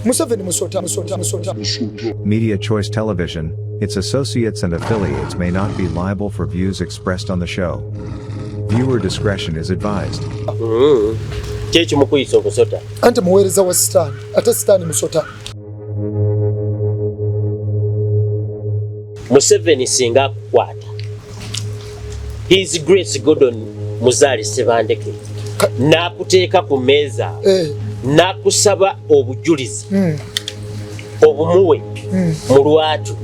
Museveni musota. Media Choice Television, its associates and affiliates may not be liable for views expressed on the show. Viewer discretion is advised. Chechi mukuyisa okusota. Ante muweereza wa sitaani, ate sitaani musota. Museveni singa akukwata. His Grace Gordon Muzaale Ssebandeke n'akuteeka ku mmeeza n'akusaba obujulizi obumuwe mu lwatu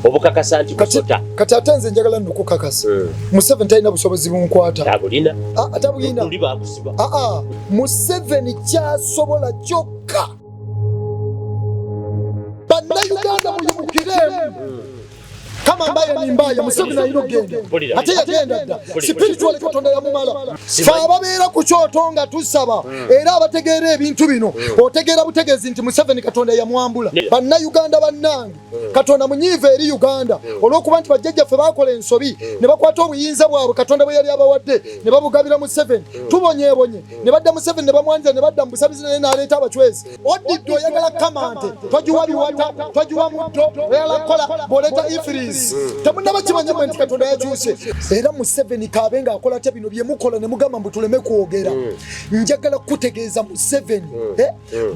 obukakasa nti musota. Kati ate nze njagala nnokukakasa Museveni talina busobozi bunkwata. Tabulina. Atabulina. Oli baakusiba. Museveni kyasobola kyokka bannayuganda muyimukiremu. Kama mbaya ni mbaya, Museveni alina ogenda. Ate yagenda dda. Spiritual Katonda yamumala. Fe ababeera ku kyoto nga tusaba era abategeera ebintu bino otegeera butegeezi nti Museveni Katonda yamwambula. Bannayuganda bannange Katonda munyiive eri Uganda olw'okuba nti bajjajjaffe baakola ensobi ne bakwata obuyinza bwabwe Katonda bwe yali abawadde ne babugabira Museveni. Tubonyeebonye ne badda Museveni ne bamwanjira ne badda mu busabizi naye n'aleeta abachwezi. Odidde oyagala kamante twagiwa biwata twagiwa muddo oyagala kola bw'oleeta ifirizi. Tamunaba kimanya mwe nti Katonda yakyuse. Era Museveni kabenga akola te bino bye mukola ne mugamba mbu tuleme kwogera. Njagala kutegeeza Museveni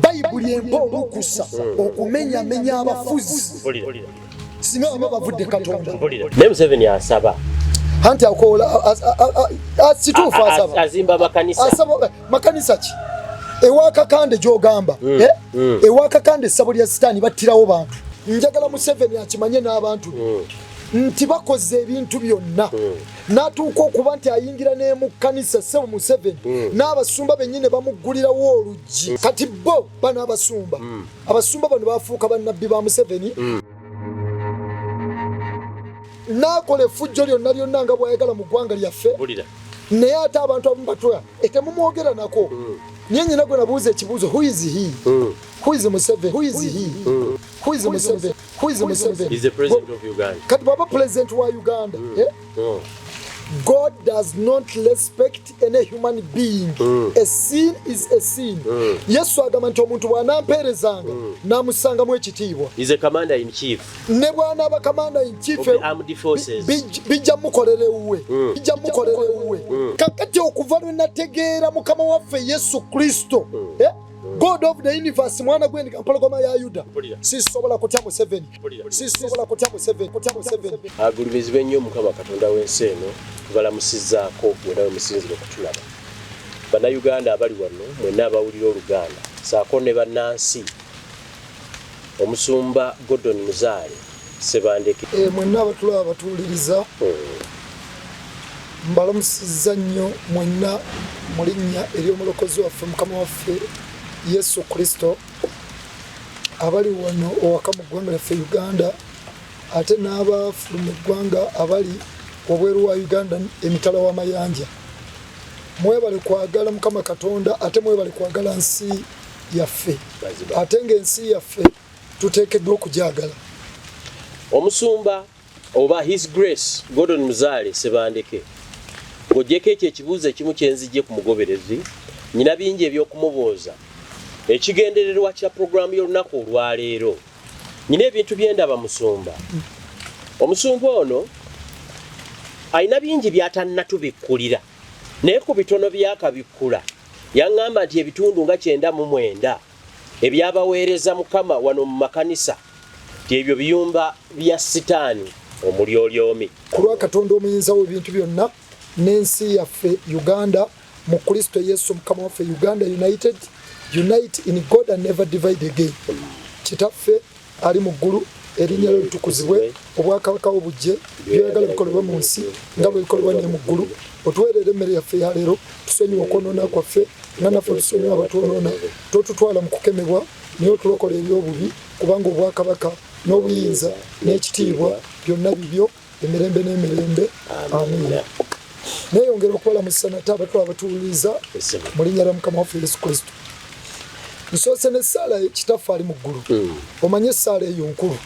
Bayibuli empa olukusa okumenyamenya abafuzi. Singa baba bavudde Katonda. Ne Museveni asaba. Anti akola asituufu asaba. Azimba makanisa. Asaba makanisa ki? Ewaka kande gy'ogamba. Ewaka kande essabo lya sitaani battirawo bantu. Njagala Museveni akimanye n'abantu nti bakoze ebintu byonna n'atuuka okuba nti ayingira ne mu kkanisa ssebo Museveni n'abasumba bennyini bamuggulirawo oluggi. Kati bo bano abasumba bano bafuuka bannabbi ba Museveni. N'akola effujjo lyonna nga bw'ayagala mu ggwanga lyaffe naye ate abantu abamu batwala temumwogera nako. Niye nyina gwe nabuuza ekibuuzo, who is he? Who is Museveni? Who is he? Who is Museveni? Who is Museveni? He's the president of Uganda. Kati baba president wa Uganda. God does not respect any human being. A sin is a sin. Yesu agamba nti omuntu bw'anampeerezanga n'amussangamu ekitiibwa. He's a commander in chief. Ne bw'anaaba commander in chief of the armed forces. Bijja mukolere uwe. Bijja mukolere uwe. Kakati okuva lwe nategeera Mukama waffe Yesu Kristo. God of the universe mwana gwe mpologoma ya Yuda. Sisobola kutya Museveni. Sisobola kutya Museveni. Agulumizi bennyo Mukama Katonda w'ensi eno tubalamusizzaako mwenna musinzire okutulaba. Bannayuganda abali wano mwenna abawulira Oluganda saako ne bannansi Omusumba Gordon Muzaale Ssebandeke. Mwenna abatulaba abatuwuliriza mbalamusizza nnyo mwenna mu linnya ery'omulokozi waffe Mukama waffe Yesu Kristo abali wano owaka mu ggwanga lyaffe Uganda ate n'abafulumya eggwanga abali wabweru wa Uganda emitala w'amayanja. Mwebale kwagala Mukama Katonda ate mwebale kwagala nsi yaffe ate ng'ensi yaffe tuteekeddwa okugyagala. Omusumba oba His Grace Gordon Muzaale Ssebandeke ng'oggyeko ekyo ekibuuzo ekimu kyenzijje ku mugoberezi nyina bingi eby'okumubooza. Ekigendererwa kya programu y'olunaku olwaleero nyina ebintu byendaba Musumba. Omusumba ono alina bingi by'atannatubikkulira naye ku bitono by'akabikkula yaŋŋamba nti ebitundu nga 99 ebyabaweereza Mukama wano mu makanisa nti ebyo biyumba bya sitaani omulyolyomi. Ku lwa Katonda omuyinza w'ebintu byonna n'ensi yaffe Uganda mu Kristo Yesu Mukama waffe Uganda United. Unite in God and never divide again. Kitaffe ali mu ggulu erinnya lye litukuzibwe obwakabaka obujje byagala bikolebwa mu nsi nga bwe bikolebwa ne mu ggulu. Otuweerere emmere yaffe ya leero tusonyiwe okwonoona kwaffe nga naffe tusonyiwe abatwonoona. Totutwala mu kukemebwa naye otulokola eby'obubi kubanga obwakabaka n'obuyinza n'ekitiibwa byonna bibyo emirembe n'emirembe. Amiina. Neeyongera okubalamusa nate abatwala abatuwuliriza mu linnya lya Mukama waffe Yesu Kristo. Nsoose n'essaala kitaffe ali mu ggulu. Omanye essaala eyo nkulu.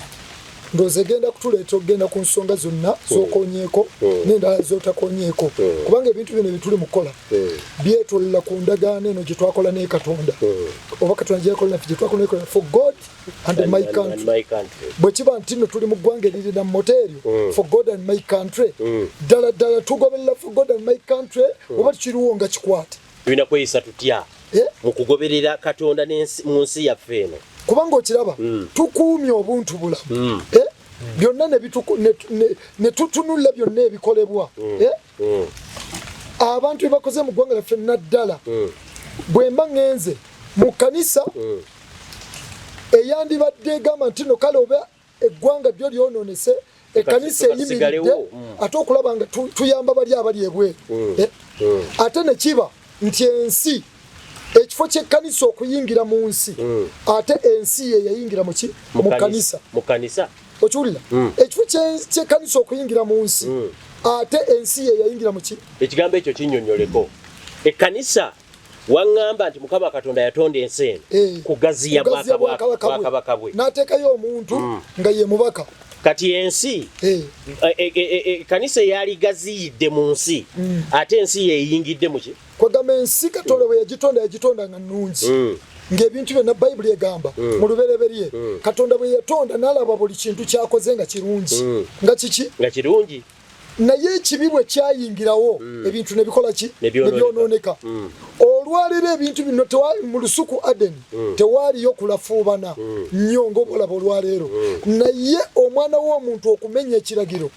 ndoze genda kutuleeta ogenda ku nsonga zonna z'okonyeeko n'endala z'otakonyeeko kubanga ebintu bino bituli mukola byetolola ku ndagaano eno gye twakola ne Katonda oba Katonda gye yakola naffe gye twakola ne for God and my country bwe kiba nti nno tuli mu ggwanga eririna mu moteeryo for God and my country ddala ddala tugoberera for God and my country oba tukiriwo nga kikwate binakweyisa tutya mu kugoberera Katonda mu nsi yaffe eno kubanga okiraba tukuumye obuntu bulamu byonna ne tutunula byonna ebikolebwa abantu bebakoze mu ggwanga lyaffe naddala bwe mba ŋŋenze mu kkanisa eyandibadde egamba nti no kale oba eggwanga lyo lyonoonese ekkanisa eyimiridde ate okulaba nga tuyamba bali abali ebweru ate ne kiba nti ensi ekifo ky'ekkanisa okuyingira mu nsi ate ensi ye yayingira mu kanisa okiwulira ekifo ky'ekkanisa okuyingira mu nsi ate ensi ye yayingira mu ekigambo ekyo kinnyonnyoleko ekkanisa waŋŋamba nti Mukama Katonda yatonda ensi eno kugaziya bwakabaka bwe n'ateekayo omuntu nga ye mubaka kati ensi ekkanisa yaligaziyidde mu nsi ate ensi yeyingidde mu ki kwagamba ensi Katonda bwe yagitonda nga nnungi ng'ebintu byonna Bayibuli egamba mu lubereberye Katonda bwe yatonda n'alaba buli kintu kyakoze nga kirungi nga kiki nga kirungi naye ekibi bwe kyayingirawo ebintu ne bikola ki ne byonooneka olwaleero ebintu bino mu lusuku Adeni tewaaliyo kulafuubana nnyo ng'obolaba olwaleero naye omwana w'omuntu okumenya ekiragiro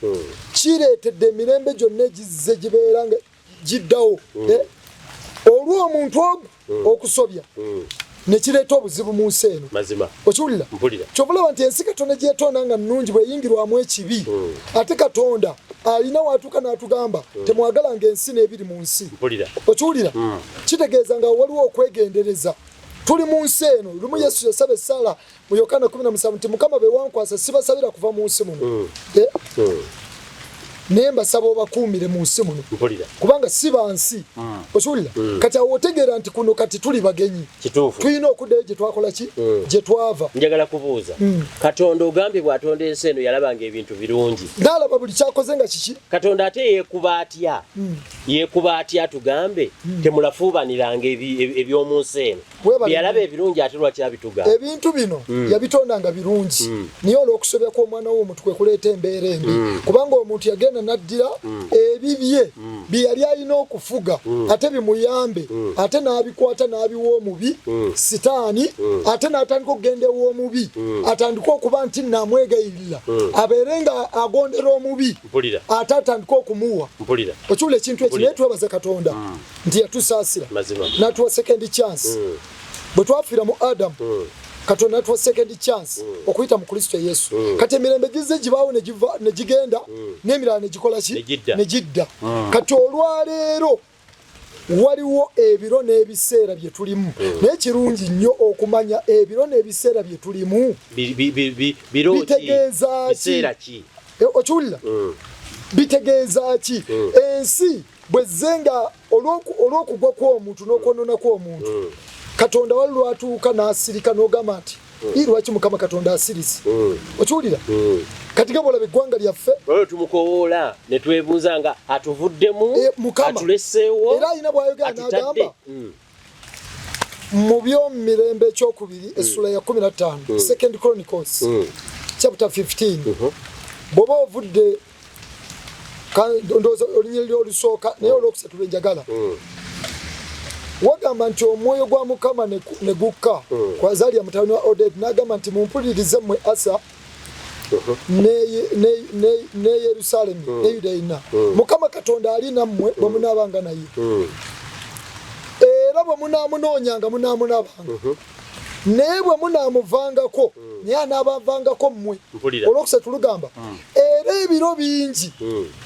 kireetedde emirembe gyonna egizze gibeera nga giddawo olw'omuntu ogwo okusobya ne kireeta obuzibu mu nsi eno okiwulira kyobulaba nti ensi Katonda gyetonda nga nnungi bweyingirwamu ekibi ate Katonda alina watuuka n'atugamba temwagalanga ensi n'ebiri mu nsi okiwulira kitegeeza nga waliwo okwegendereza tuli mu nsi eno lumu Yesu yasaba essaala mu Yokaana 17 nti Mukama be wankwasa sibasabira kuva mu nsi muno naye mbasaba obakuumire mu nsi muno kubanga si bansi okiwulira kati awo otegeera nti kuno kati tuli bagenyi tulina okuddayo gye twakola ki gye twava njagala kubuuza Katonda ogambye bw'atonda ensi eno yalabanga ebintu birungi n'alaba buli kyakoze nga kiki Katonda ate yeekuba atya tugambe temulafuubaniranga eby'omu nsi eno byalaba ebirungi ate lwaki abitugamba ebintu bino yabitondanga birungi naye olw'okusobya kw'omwana w'omuntu kwe kuleeta embeera embi kubanga omuntu yagenda naddira ebibye bye yali alina okufuga ate bimuyambe ate n'abikwata n'abiwa omubi sitaani ate n'atandika okugenda ew'omubi atandika okuba nti namwegayirira abeere nga agondera omubi ate atandika okumuwa okiwula ekintu eki naye twebaza Katonda nti yatusaasira n'atuwa second chance bwe twafiira mu Adamu Katonda n'atuwa second chance okuyita mu Kristo Yesu kati emirembe gizze gibaawo ne gigenda n'emirala ne gikola ki ne gidda kati olwaleero waliwo ebiro n'ebiseera bye tulimu naye kirungi nnyo okumanya ebiro n'ebiseera bye tulimu bitegeeza ki okiwulira bitegeeza ki ensi bwe zzenga olw'okugwa kw'omuntu n'okwonoona kw'omuntu Katonda wali lwatuuka n'asirika n'ogamba nti lwaki Mukama Katonda asirize okiwulira kati nga bw'olaba eggwanga lyaffe olwo tumukoowoola ne twebuuza nga atuvuddemu atuleseewo era alina bw'ayogera n'agamba mu by'omumirembe ekyokubiri essula ya 15 Second Chronicles chapter 15 bw'oba ovudde ndowooza olunyiriri olusooka naye olwokusatu lwe njagala wagamba nti omwoyo gwa Mukama ne gukka kwa Azaliya mutabani wa Odedi n'agamba nti mumpulirize mmwe Asa ne Yerusaalemi ne Yuda yenna Mukama Katonda ali nammwe bwe munaabanga naye era bwe munaamunoonyanga munaamunabanga naye bwe munaamuvangako naye anaabavangako mmwe olwokusatu lugamba era ebiro bingi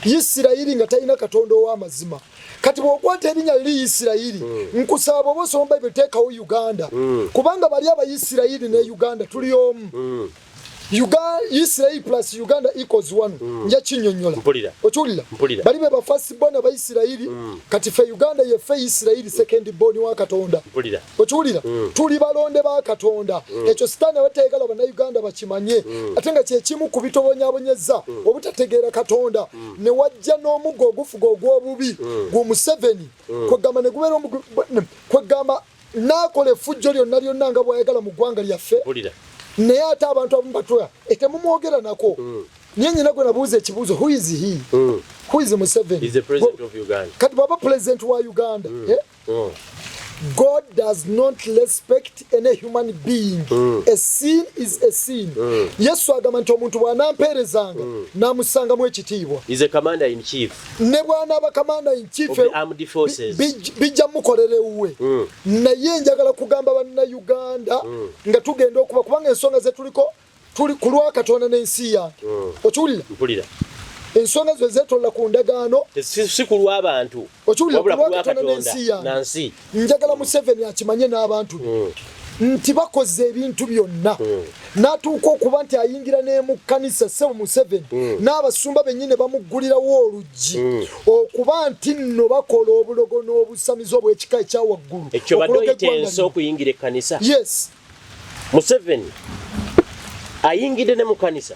Isirayiri nga talina Katonda ow'amazima kati bw'okwata erinnya liri Isirayiri nkusaba oba osoma Bayibuli teekawo Uganda kubanga bali Abayisirayiri ne Uganda tuli omu Israel plus Uganda equals 1 nja kinyonyola ochulira bali be ba first born aba Israeli kati fe Uganda ye fe Israeli second born wa Katonda ochulira tuli balonde ba Katonda ekyo sitani bategala bana Uganda bakimanye atenga kye kimu kubitobonyabonyeza obutategeera Katonda ne wajja n'omugo ogufuga ogw'obubi gu Museveni kwegamba ne gubera kwegamba nakole fujjo lyonna lyonna nga bwayagala mu ggwanga lyaffe naye ate abantu abamu batwala etemumwogera nako niye nyina gwe nabuuza ekibuuzo who is he who is Museveni he's the president of Uganda kati baba president wa Uganda God does not respect any human being. A sin is a sin. Yesu agamba nti omuntu bw'anampeerezanga n'amusanga mu ekitiibwa. He's a commander in chief. Ne bw'anaaba commander in chief of the armed forces. Bijja mukolere uwe. Naye njagala kugamba banna Uganda nga tugenda okuba kubanga ensonga ze tuli ku lwa Katonda n'ensi yange. Okiwulira? Ensonga ze zetolla ku ndagaano si ku lw'abantu wabula ku lwa Katonda nansi. Njagala Museveni akimanye n'abantu nti bakoze ebintu byonna n'atuuka okuba nti ayingira ne mu kkanisa Ssebo Museveni n'abasumba bennyini bamuggulirawo oluggi okuba nti nno bakola obulogo n'obusamizi obw'ekika ekya waggulu. Ekyo badde oyita ensi okuyingira ekkanisa. Yes. Museveni ayingidde ne mu kkanisa.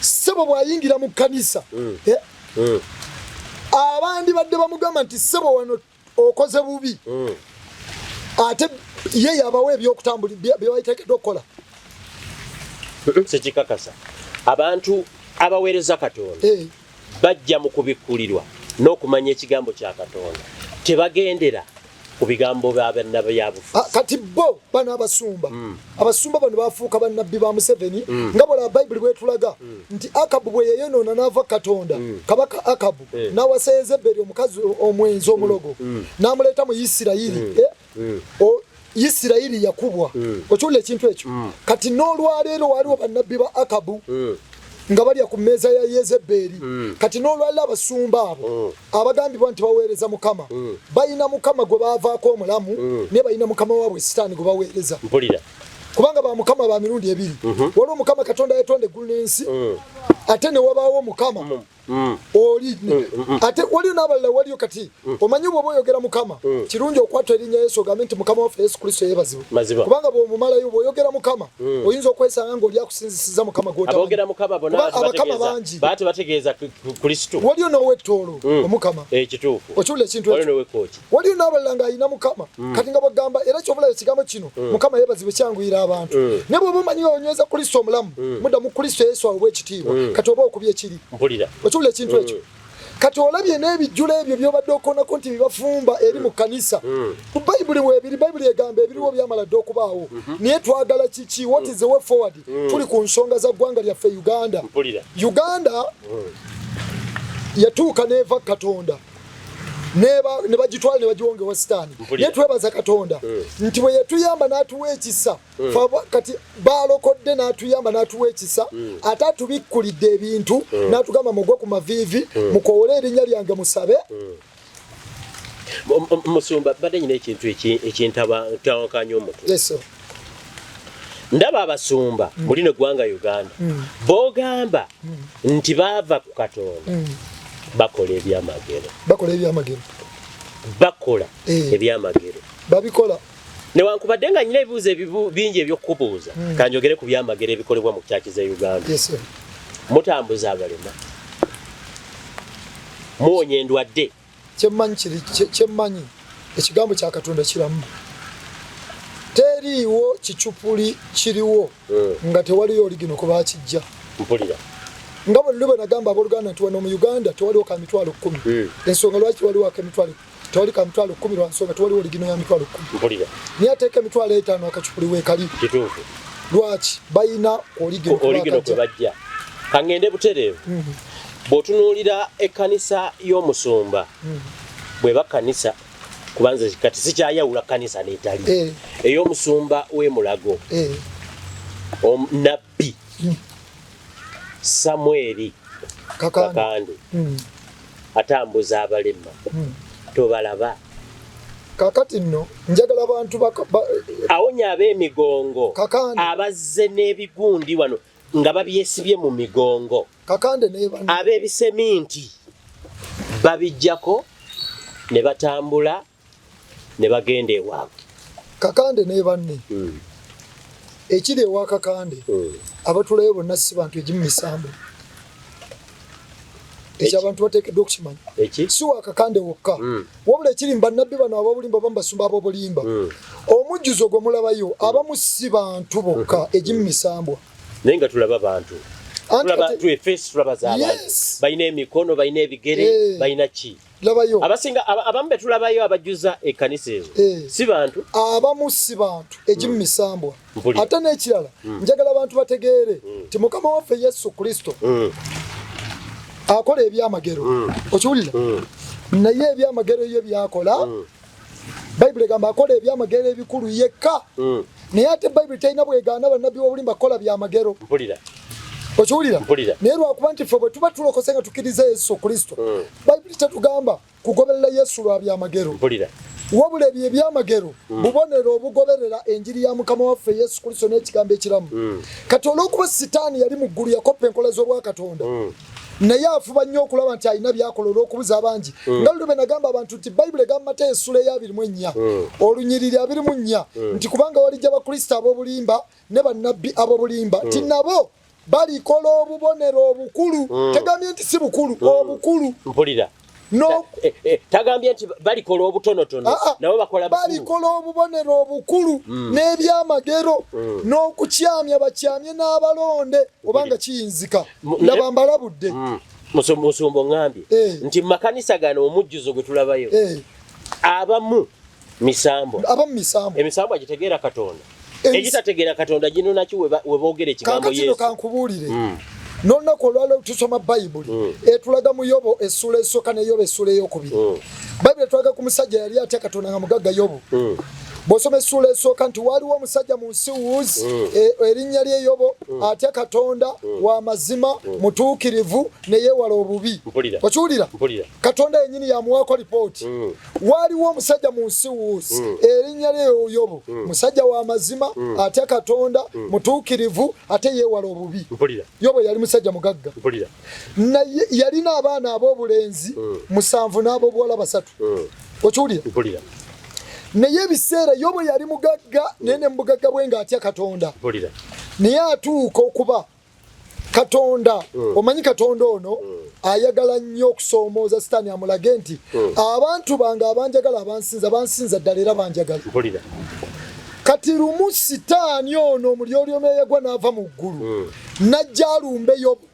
Ssebo bw'ayingira mu kkanisa abandi badde bamugamba nti Ssebo wano okoze bubi ate ye yabawa ebyokutambula bye bayiteekeddwa okukola. Sekikakasa abantu abaweereza Katonda bajja mu kubikkulirwa n'okumanya ekigambo kya Katonda tebagendera ku bigambo by'abannabyabufuzi. Kati bo bano abasumba abasumba bano bafuuka bannabbi ba Museveni nga bw'olaba Bayibuli bw'etulaga nti Akabu bwe yeyonoona n'ava Katonda kabaka Akabu n'awasa Yezeberi omukazi omwenzi omulogo n'amuleeta mu Isirayiri Isirayiri yakubwa. Okiwulira ekintu ekyo kati n'olwaleero waliwo bannabbi ba Akabu nga balya ku mmeeza ya Yezeberi kati n'olwalira abasumba abo abagambibwa nti baweereza Mukama balina Mukama gwe baavaako omulamu naye balina Mukama waabwe Sitaani gwe baweereza kubanga ba Mukama ba mirundi ebiri waliwo Mukama Katonda yetonda eggulu n'ensi ate ne wabaawo Mukama oli ate waliyo n'abalala waliyo kati omanyi bw'oba oyogera Mukama kirungi okwata erinnya Yesu ogambe nti Mukama waffe Yesu Kristo yeebazibwe kubanga bw'omumalayo bw'oyogera Mukama oyinza okwesanga ng'oli akusinzisiza Mukama aboogera Mukama abakama bangi bategeeza Kristo waliyo n'owettoolo omukama ekituufu okiwulira ekintu ekyo waliyo n'abalala ng'alina Mukama kati nga bagamba era kyobulaba ekigambo kino Mukama yeebazibwe kyanguyira abantu naye bw'oba omanyi onyweza Kristo omulamu mudda mu Kristo Yesu awe bw'ekitiibwa kati oba okubya ekiri okiwulira ekintu ekyo kati olabye n'ebijjulo ebyo by'obadde okoonako nti bibafumba eri mu kkanisa Bayibuli weebiri Bayibuli egamba ebiriwo byamala dde okubaawo naye twagala kiki what is the way forward tuli ku nsonga za ggwanga lyaffe Uganda yatuuka n'eva Katonda ne bagitwala ne bagiwongewa Sitaani naye twebaza Katonda nti bwe yatuyamba n'atuwa ekisa kati baalokodde n'atuyamba n'atuwa ekisa ate atubikkulidde ebintu n'atugamba mugwe ku maviivi mukoowole erinnya lyange musabe. Musumba badde nyina ekintu ekintawakanya omutwe ndaba abasumba mu lino eggwanga Uganda boogamba nti baava ku Katonda bakola ebyamagero babikola newankubadde nga nyina ebibuuzo bingi ebyokukubuuza kanjogere ku byamagero ebikolebwa mu kyaki za Uganda. Mutambuza abalema muwonya endwadde kyemmanyi ekigambo kya Katonda kiramu teriiwo kicupuli kiriwo nga tewaliyo oligino kuba akijja nga bwe lube nagamba abooluganda nti wano mu Uganda tewaliwo ka mitwalo 10 ensonga lwaki waliwo akamitwalo tewali ka mitwalo 10 lwansonga tewaliwo oligino ya mitwalo 10 niye ateeka emitwalo 5 akacupuli weekali lwaki bayina oligino kwe bajja kangende butereevu bw'otunuulira ekkanisa y'omusumba bw'eba kkanisa kubanza kati sikyayawula kkanisa n'etali ey'omusumba w'emulago nabbi Samweri Kakande atambuza abalema tobalaba kakati nno njagala abantu awonya ab'emigongo abazze n'ebigundi wano nga babyesibye mu migongo kakande ne banne ab'ebiseminti babijjako ne batambula ne bagenda ewaabwe kakande ne banne ekiri ewa kakande abatulayo bonna si bantu egimu misambo ekyo abantu bateekeddwa okukimanya si wa kakande wokka wabula ekiri mbannabbi bano ab'obulimba bambasumba ab'obulimba omujjuzo gwe mulabayo abamu si bantu bokka egimu misambwa naye nga tulaba bantu tulaba z'abantu balina emikono balina ebigere balina ki labayo abasinga abamu be tulabayo abajjuza ekkanisa ezo si bantu abamu si bantu egimu misambwa ate n'ekirala njagala abantu bategeere ti mukama waffe Yesu Kristo akola ebyamagero okiwulira naye ebyamagero ye byakola bayibuli egamba akola ebyamagero ebikulu yekka naye ate bayibuli terina bwegaana bannabbi b'obulimba kukola byamagero okiwulira naye lwakuba nti ffe bwe tuba tulokose nga tukkiriza Yesu Kristo bayibuli tetugamba kugoberera Yesu lwa byamagero wabula ebyo ebyamagero bubonero obugoberera enjiri ya mukama waffe Yesu Kristo n'ekigambo ekiramu kati olw'okuba sitaani yali mu ggulu yakoppa enkola z'obwakatonda naye afuba nnyo okulaba nti alina byakola olw'okubuza abangi nga lube nagamba abantu nti bayibuli egamba Mateyo essula eya 24 olunyiriri 24 nti kubanga walijja bakristo ab'obulimba ne bannabbi ab'obulimba ti nabo balikola obubonero obukulu tegambye nti si bukulu obukulu no tagambye nti balikola obutonotono nabo bakola balikola obubonero obukulu n'ebyamagero n'okukyamya bakyamye n'abalonde obanga kiyinzika nabambalabudde musumbo ngambye nti makanisa gano omujjuzo gwe tulabayo abamu misambo emisambo agitegeera Katonda ekitategeera Katonda gino nakyo we boogera ekigambo Yesu kankubuulire n'olunaku olwaleero tusoma bayibuli etulaga mu Yobo essula esooka ne Yobo essula ey'okubiri bayibuli etulaga ku musajja yali atya Katonda nga mugagga Yobo bw'osoma essula esooka nti waliwo omusajja mu nsi wuuzi erinnya lye Yobo atya Katonda wa mazima mutuukirivu ne yeewala obubi okiwulira Katonda yennyini yamuwaako lipooti waliwo omusajja mu nsi wuuzi erinnya lye Yobo musajja wa mazima atya Katonda mutuukirivu ate yeewala obubi Yobo yali musajja mugagga naye yalina abaana ab'obulenzi 7 n'ab'obuwala 3 okiwulira naye ebiseera Yobo yali mugagga naye ne mubugagga bwe ng'atya Katonda naye atuuka okuba Katonda omanyi Katonda ono ayagala nnyo okusoomooza sitaani amulage nti abantu bange abanjagala abansinza ddala era banjagala kati lumu sitaani ono omulyolyomu eyagwa n'ava mu ggulu najja alumbe Yobo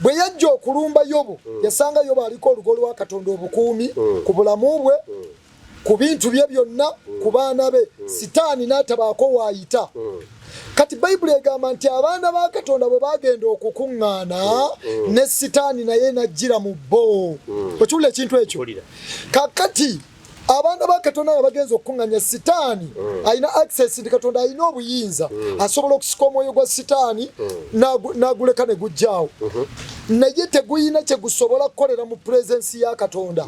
bwe yajja okulumba Yobo yasanga Yobo aliko olugo lwa Katonda obukuumi ku bulamu bwe ku bintu bye byonna ku baana be sitaani n'atabaako waayita kati bayibuli egamba nti abaana ba Katonda bwe bagenda okukuŋŋaana ne sitaani naye najjira mu bo okiwulira ekintu ekyo kakati abaana ba Katonda nga bagenza okukuŋŋaanya sitaani alina access nti Katonda alina obuyinza asobola okusika omwoyo gwa sitaani n'aguleka ne gujjaawo naye teguyina kye gusobola kukolera mu presence ya Katonda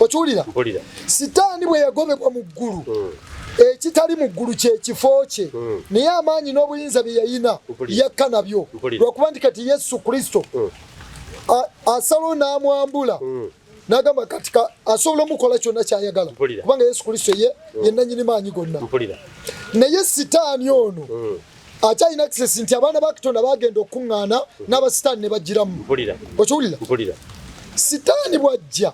okiwulira sitaani bwe yagobebwa mu ggulu ekitali mu ggulu kye kifo kye naye amaanyi n'obuyinza bye yalina yakka nabyo lwakuba nti kati Yesu Kristo asalawo n'amwambula n'agamba kati asobola omukola kyonna kyayagala kubanga Yesu Kristo ye nannyini maanyi gonna naye sitaani ono akyalina access nti abaana ba Katonda bagenda okuŋŋaana n'abasitaani ne bagiramu okiwulira sitaani bw'ajja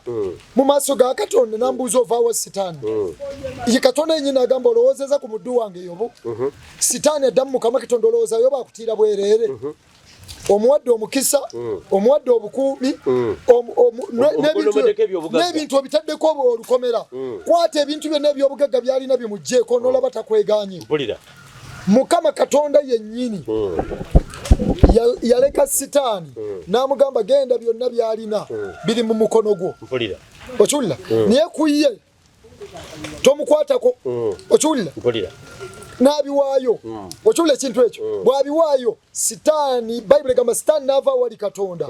mu maaso ga Katonda n'ambuuza ovaawo sitaani ye Katonda yennyini agamba olowoozeza ku muddu wange Yobo sitaani addamu Mukama Katonda olowooza Yobo akutiira bwereere omuwadde omukisa omuwadde obukuumi n'ebintu obitaddeko olukomera kwata ebintu byonna eby'obugagga byalina bimugjeeko n'olaba takweganye Mukama Katonda yennyini yaleka sitaani n'amugamba genda byonna byalina biri mu mukono gwo okiwulira naye ku ye tomukwatako okiwulira nabiwaayo okyula ekintu ekyo bwabiwaayo sitaani Bible gamba sitaani nava wali Katonda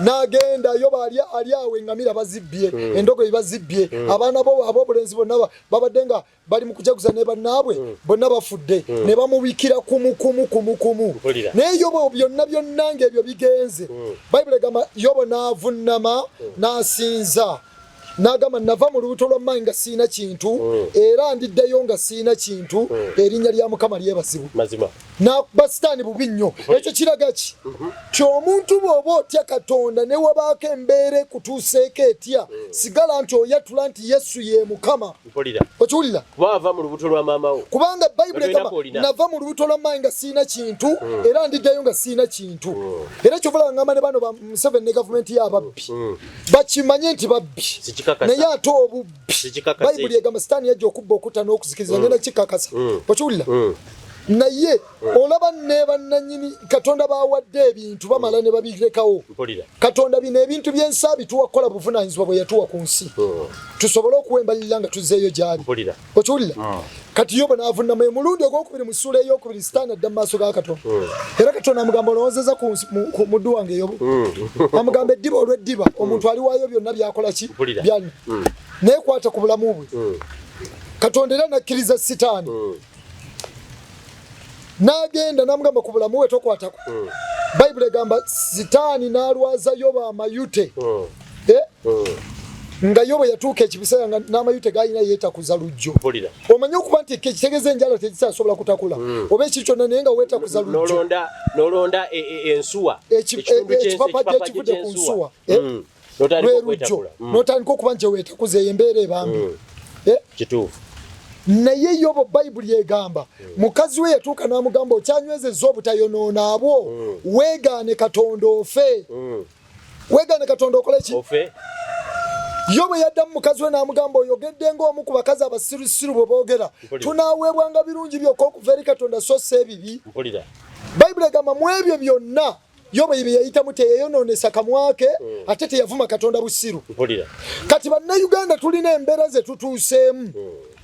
nagenda yoba ali awe ngamira bazibbye endogoyi bazibbye abaana bo abobulenzi bonna babadenga bali mu kujaguza ne bannaabwe bonna bafudde ne bamubikira kumu naye yobo byonna ebyo bigenze Bible gamba yobo navunnama nasinza nagamba nava mu lubuto lwa mmanyi nga siina kintu era ndiddeyo nga siina kintu erinnya lya Mukama lyebazibwa mazima nakuba sitaani bubi nnyo ekyo kiraga ki ky'omuntu bw'oba otya Katonda ne wabaako embeera ekutuuseeko etya sigala nti oyatula nti Yesu ye Mukama okiwulira kubanga mu lubuto lwa maama wo kubanga Bible gamba nava mu lubuto lwa mmanyi nga siina kintu era ndiddeyo nga siina kintu era kyovula ngamba ne bano ba Museveni ne gavumenti y'ababbi bakimanye nti babbi naye ate obubbi Bible egamba sitaani yajja okubba okutta n'okuzikiriza ngenda kikakasa okiwulira naye olaba ne bannannyini Katonda bawadde ebintu bamala ne babirekawo Katonda bino ebintu by'ensi bituwakola buvunaanyizibwa bwe yatuwa ku nsi tusobole okuwembalirira nga tuzzeeyo gyali okiwulira kati yobo n'avunnama emulundi ogwokubiri mu ssuula ey'okubiri sitaani adda mu maaso ga Katonda era Katonda amugamba olowozeza ku muddu wange yobo amugamba eddiba olw'eddiba omuntu aliwaayo byonna byakola ki byali naye kwata ku bulamu bwe Katonda era nakkiriza sitaani nagenda namugamba ku bulamu bwe tokwatako Bible egamba sitaani n'alwaza yobo amayute nga yobo yatuuka ekibiseera nga n'amayute gaalina yeetakuza lujjo omanye okuba nti kitegeeza enjala tekisasobola kutakula oba eki kyonna naye nga weetakuza lujjo nolonda ensuwa ekipapajja kivudde ku nsuwa lwe lujjo n'otandika okuba nti weetakuza eyo embeera ebambi kituufu naye yobo Bible egamba mukazi we yatuuka n'amugamba okyanywezezza obutayonoona abwo weegaane Katonda ofe weegaane Katonda okole ki yobo yaddamu mukazi we n'amugamba oyogedde ng'omu ku bakazi abasirusiru bwe boogera tunaaweebwanga birungi byokka okuva eri Katonda so si ebibi Bible egamba mu ebyo byonna yobo bye yayitamu teyeyonoonesa kamwa ke ate teyavuma Katonda busiru kati bannayuganda tulina embeera ze tutuuseemu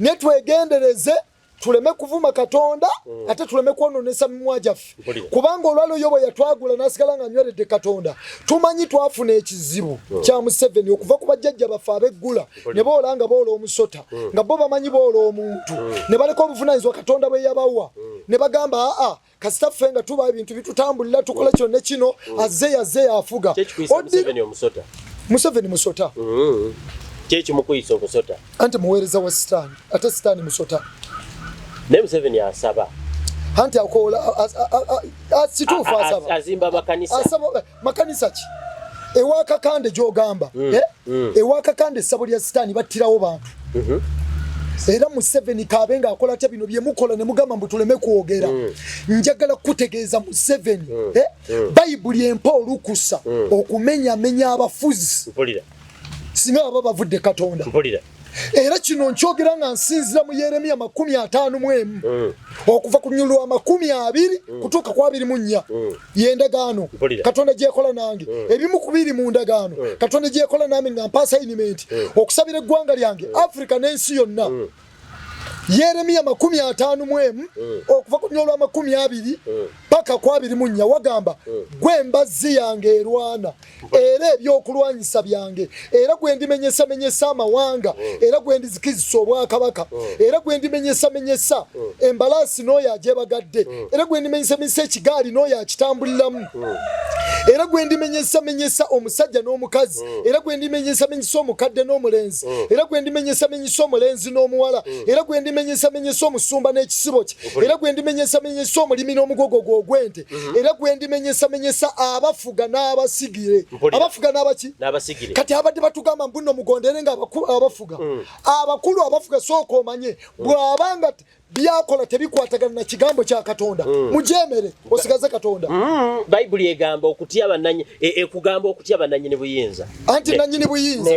ne twegendereze tuleme kuvuma Katonda ate tuleme kwonoonesa mimwa gyaffe kubanga olwalo yobo yatwagula n'asigala nga anyweredde Katonda tumanyi twafuna ekizibu kya Museveni okuva ku bajjajja baffe abeggula ne boola nga boola omusota nga bo bamanyi boola omuntu ne baleka obuvunaanyizibwa Katonda bwe yabawa ne bagamba kasita ffe nga tuba ebintu bitutambulira tukola kyonna kino azze yafuga Museveni musota kyekimukuyisa omusota anti muweereza wa sitaani ate sitaani musota ne Museveni asaba anti akola situufu asaba azimba makanisa asaba makanisa ki ewakakande gy'ogamba ewakakande essabo lya sitaani battirawo bantu era Museveni kaabe nga akola atya bino bye mukola ne mugamba mbu tuleme kwogera njagala kutegeeza Museveni Bayibuli empa olukusa okumenyamenya abafuzi singa baba bavudde Katonda era kino nkyogera nga nsinzira mu Yeremiya 51 okuva ku nnyulu wa 20 kutuuka ku 24 y'endagaano Katonda gyekola nange ebimu ku biri mu ndagaano Katonda gyekola nange nga mpa assignment okusabira eggwanga lyange Africa n'ensi yonna Yeremiya 51 okuva ku nnyulu wa 20 paka ku 24 wagamba gwe mbazzi yange erwana era ebyokulwanyisa byange era gwe ndimenyesa amawanga era gwe ndizikizisa obwakabaka era gwe ndimenyesa embalaasi n'oyo agyebagadde era gwe ndimenyesa ekigaali n'oyo akitambuliramu era gwe ndimenyesa omusajja n'omukazi era gwe ndimenyesa omukadde n'omulenzi era gwe ndimenyesa omulenzi n'omuwala era gwe ndimenyesa omusumba n'ekisibo kye era gwe ndimenyesa omulimi n'omugogo gw'ogwente era gwe ndimenyesa abafuga n'abasigire abafuga n'abasigire kati abadde batugamba mbuno mugondere nga abafuga abakulu abafuga sooka omanye bw'abanga byakola tebikwatagana na kigambo kya Katonda mujemere osigaze Katonda Bible egamba okutya bananyi ekugamba okutya bananyi buyinza anti nanyini buyinza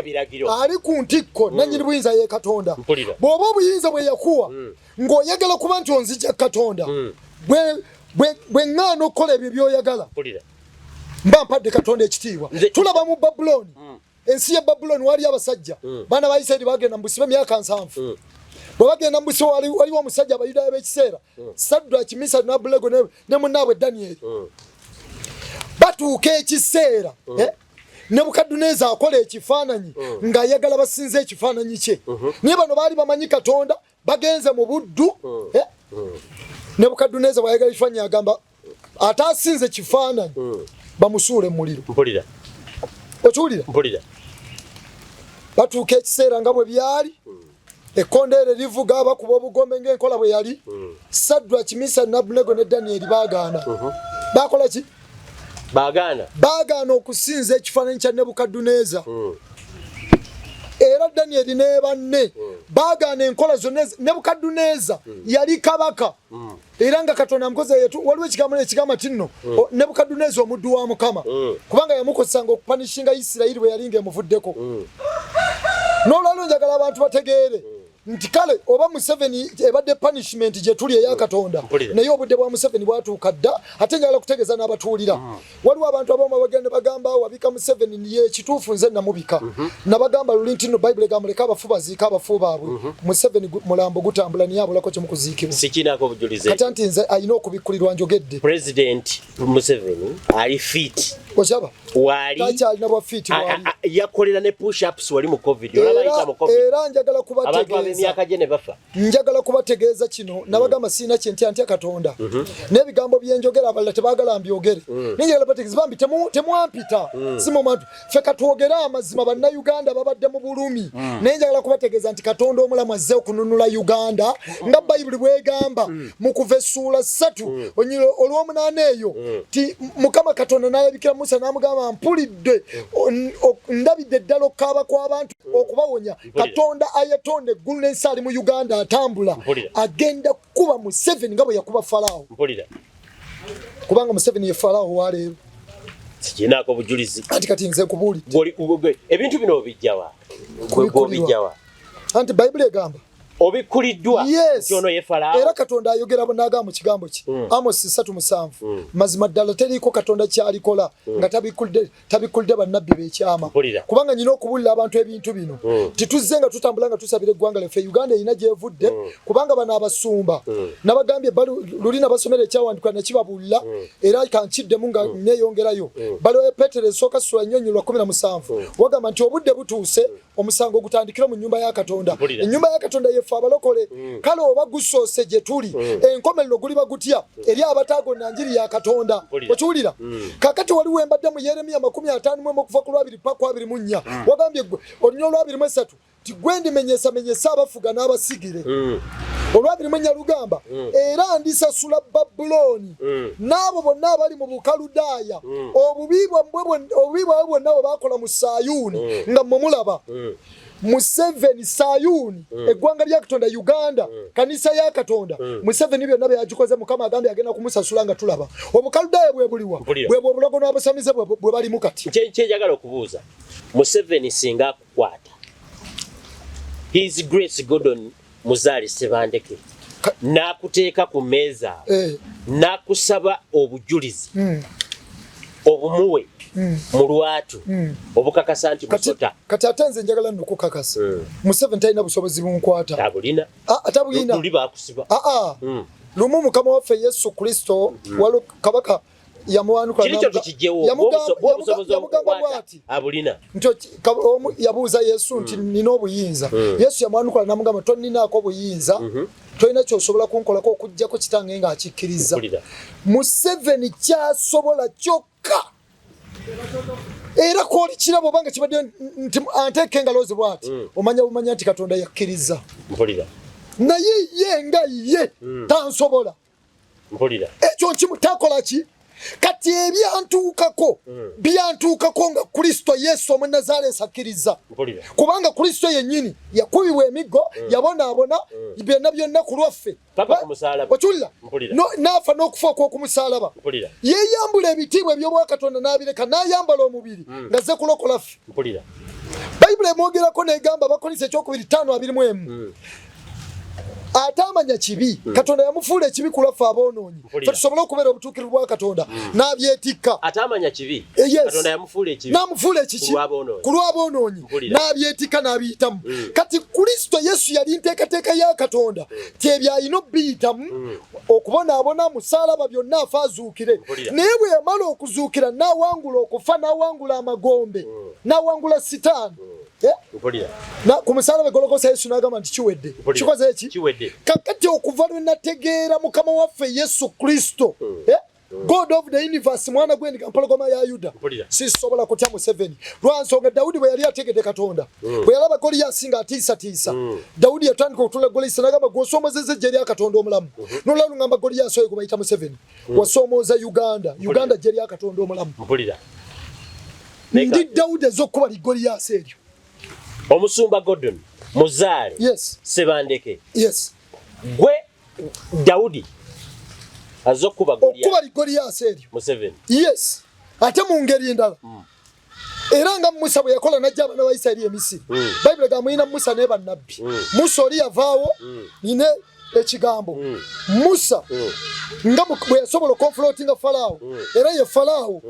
ali ku ntikko nanyini buyinza ye Katonda bw'oba obuyinza bwe yakuwa ng'oyagala kuba nti onzija Katonda bwe ŋŋaana okukola ebyo by'oyagala mba mpadde Katonda ekitiibwa tulaba mu Babuloni ensi ya Babuloni wali abasajja baana ba Isirayiri bagenda mu busibe emyaka 7 wabagenda mbuso waliwo omusajja abayudaaya b'ekiseera Sadraki Misaki n'Abedunego ne munnaabwe Danyeri batuuka ekiseera Nebukadduneeza akola ekifaananyi ng'ayagala basinze ekifaananyi kye naye bano baali bamanyi Katonda bagenze mu buddu Nebukadduneeza bw'ayagala ekifaananyi agamba ataasinze ekifaananyi bamusuule mu muliro. Okiwulira? Batuuka ekiseera nga bwe byali ekkondeere livuga bakuba obugombe ng'enkola bwe yali Sadraki Misaki n'Abedunego ne Danyeri baagaana. Baakola ki? Baagaana okusinza ekifaananyi kya Nebukadduneeza. Era Danyeri ne banne baagaana enkola zonna. Nebukadduneeza yali kabaka era nga Katonda amukoze waliwo ekigambo tinno Nebukadduneeza omuddu wa Mukama kubanga yamukozesanga okupanishinga Isirayiri bwe yali ng'emuvuddeko. N'olwaliro njagala abantu bategeere nti kale oba Museveni ebadde punishment gye tuli eya Katonda naye obudde bwa Museveni bwatuuka dda ate njagala kutegeeza n'abatuulira waliwo abantu abamu bagenda bagamba wabika Museveni ye kituufu nze namubika nabagamba luli nti no Bible egamba leka abafu baziika abafu baabwe Museveni mulambo gutambula niye abulako kye mukuziikibwa sikinaako obujulize kati anti nze alina okubikkulirwa njogedde President Museveni ali fit okyaba wali takyalina bwa fit wali yakolera ne push ups wali mu COVID olabayita mu COVID era njagala kubategeeza njagala kubategeeza kino nabagamba siina kyentya Katonda n'ebigambo byenjogera abalala tebaagala mbyogere njagala bategeeza bambi temwampita si mu bantu ffe katwogere amazima bannayuganda babadde mu bulumi naye njagala kubategeeza nti Katonda omulamu azze okununula Uganda nga Bayibuli bwegamba mu kuva essuula 3 olw'omunaana eyo ti Mukama Katonda n'alabikira Musa n'amugamba mpulidde ndabidde ddala okukaaba kw'abantu okubawonya Katonda ayetonda eggulu n'ensi ali mu Uganda atambula agenda kuba Museveni nga bwe yakuba Falaawo kubanga Museveni ye Falaawo waleero sikinaako obujulizi kati nze kubuulidde ebintu bino obijjawa anti Bayibuli egamba obikuliddwa kyono ye Falaawo era Katonda ayogera n'agamba mu kigambo kye Amos 3:7 mazima ddala teriiko Katonda kyalikola nga tabikulidde bannabbi b'ekyama kubanga nyina okubuulira abantu ebintu bino tituzze nga tutambula nga tusabira eggwanga lyaffe Uganda erina gyevudde kubanga bano abasumba nabagambye luli nabasomera ekyawandikwa nakibabuulira era kankiddemu nga neeyongerayo baliwo Petero esooka ssula 4:17 wagamba nti obudde butuuse omusango gutandikira mu nnyumba ya Katonda ennyumba ya Katonda ye abalokole kale oba gusoose gye tuli enkomerero guli bagutya eri abatagonna njiri ya Katonda okiwulira kakati waliwo embadde mu Yeremiya 51 okuva ku 2:24 wagambye olunya 2:3 ti gwendi menyesa abafuga n'abasigire olwabirimunya lugamba era ndisasula Babuloni n'abo bonna abali mu Bukaludaaya obubi bwabwe bwonna bwe bakola mu Sayuuni nga mumulaba Museveni Sayuuni eggwanga lya Katonda Uganda kanisa ya Katonda Museveni byonna byagikoze Mukama agambye agenda kumusasula nga tulaba Obukaludaaya bwe buliwa bwe obulogo n'abasamize bwe bali mu kati kyenjagala okubuuza Museveni singa akukwata His Grace Gordon Muzaale Sebandeke n'akuteeka ku mmeeza n'akusaba obujulizi obumuwe mu lwatu obukakasa nti musota kati ate nze njagala ndukukakasa Museveni talina busobozi bunkwata atabulina luli baakusiba lumu Mukama waffe Yesu Kristo wali kabaka yamuwanukula yamugamba bwati abulina yabuuza Yesu nti nina obuyinza Yesu yamuwanukula namugamba toninaako obuyinza tolina kyosobola kunkolako okuggyako kitange nga akikkiriza Museveni kyasobola kyokka era koli kirabo banga kibadde nti anteeke engalo ze bwati omanya nti Katonda yakkiriza naye ye nga ye tansobola ekyo nkimutakola ki kati byantuukako nga Kristo Yesu Omunnazaaleesi akkiriza kubanga Kristo yennyini yakubibwa emiggo yabonaabona byonna ku lwaffe okiwulira n'afa n'okufa okw'okumusalaba yeeyambula ebitiibwa eby'obwakatonda n'abireka n'ayambala omubiri nga ze kulokola ffe Bayibuli emwogerako n'egamba Abakolinso 2:5-21 atamanya kibi Katonda yamufuula ekibi kulaffe aboonoonyi fe tusobole okubeera obutuukirivu bwa Katonda n'abyetikka atamanya kibi Katonda yamufuula ekibi n'amufuula ekiki ku lw'aboonoonyi n'abyetikka n'abiyitamu kati Kristo Yesu yali nteekateeka ya Katonda tebyalina obbiyitamu okubonaabona musaalaba byonna afa azuukire naye bwe yamala okuzuukira n'awangula okufa n'awangula amagombe n'awangula sitaani ku musaalaba Gologota Yesu n'agamba nti kiwedde kikoze eki kakati okuva lwe nategeera mukama waffe Yesu Kristo God of the universe mwana gw'endiga mpologoma ya Yuda sisobola kutya Museveni lwansonga Dawudi bwe yali ategedde Katonda bwe yalaba Goliath nga atiisatiisa Dawudi yatandika okutula Goliath n'agamba gw'osoomozezza eggye lya Katonda omulamu n'olwali ngamba Goliath oyo gwe bayita Museveni wasoomooza Uganda eggye lya Katonda omulamu ndi Dawudi ez'okkuba li Goliath eryo Omusumba Gordon Muzaale Sebandeke gwe Dawudi azokuba Goliath eryo Museveni ate mu ngeri endala era nga Musa bwe yakola najja abaana ba Isirayiri e Misiri Bayibuli gamuyina Musa ne bannabbi Musa oli yavaawo nine ekigambo Musa nga bwe yasobola okonfrontinga Falaawo era ye Falaawo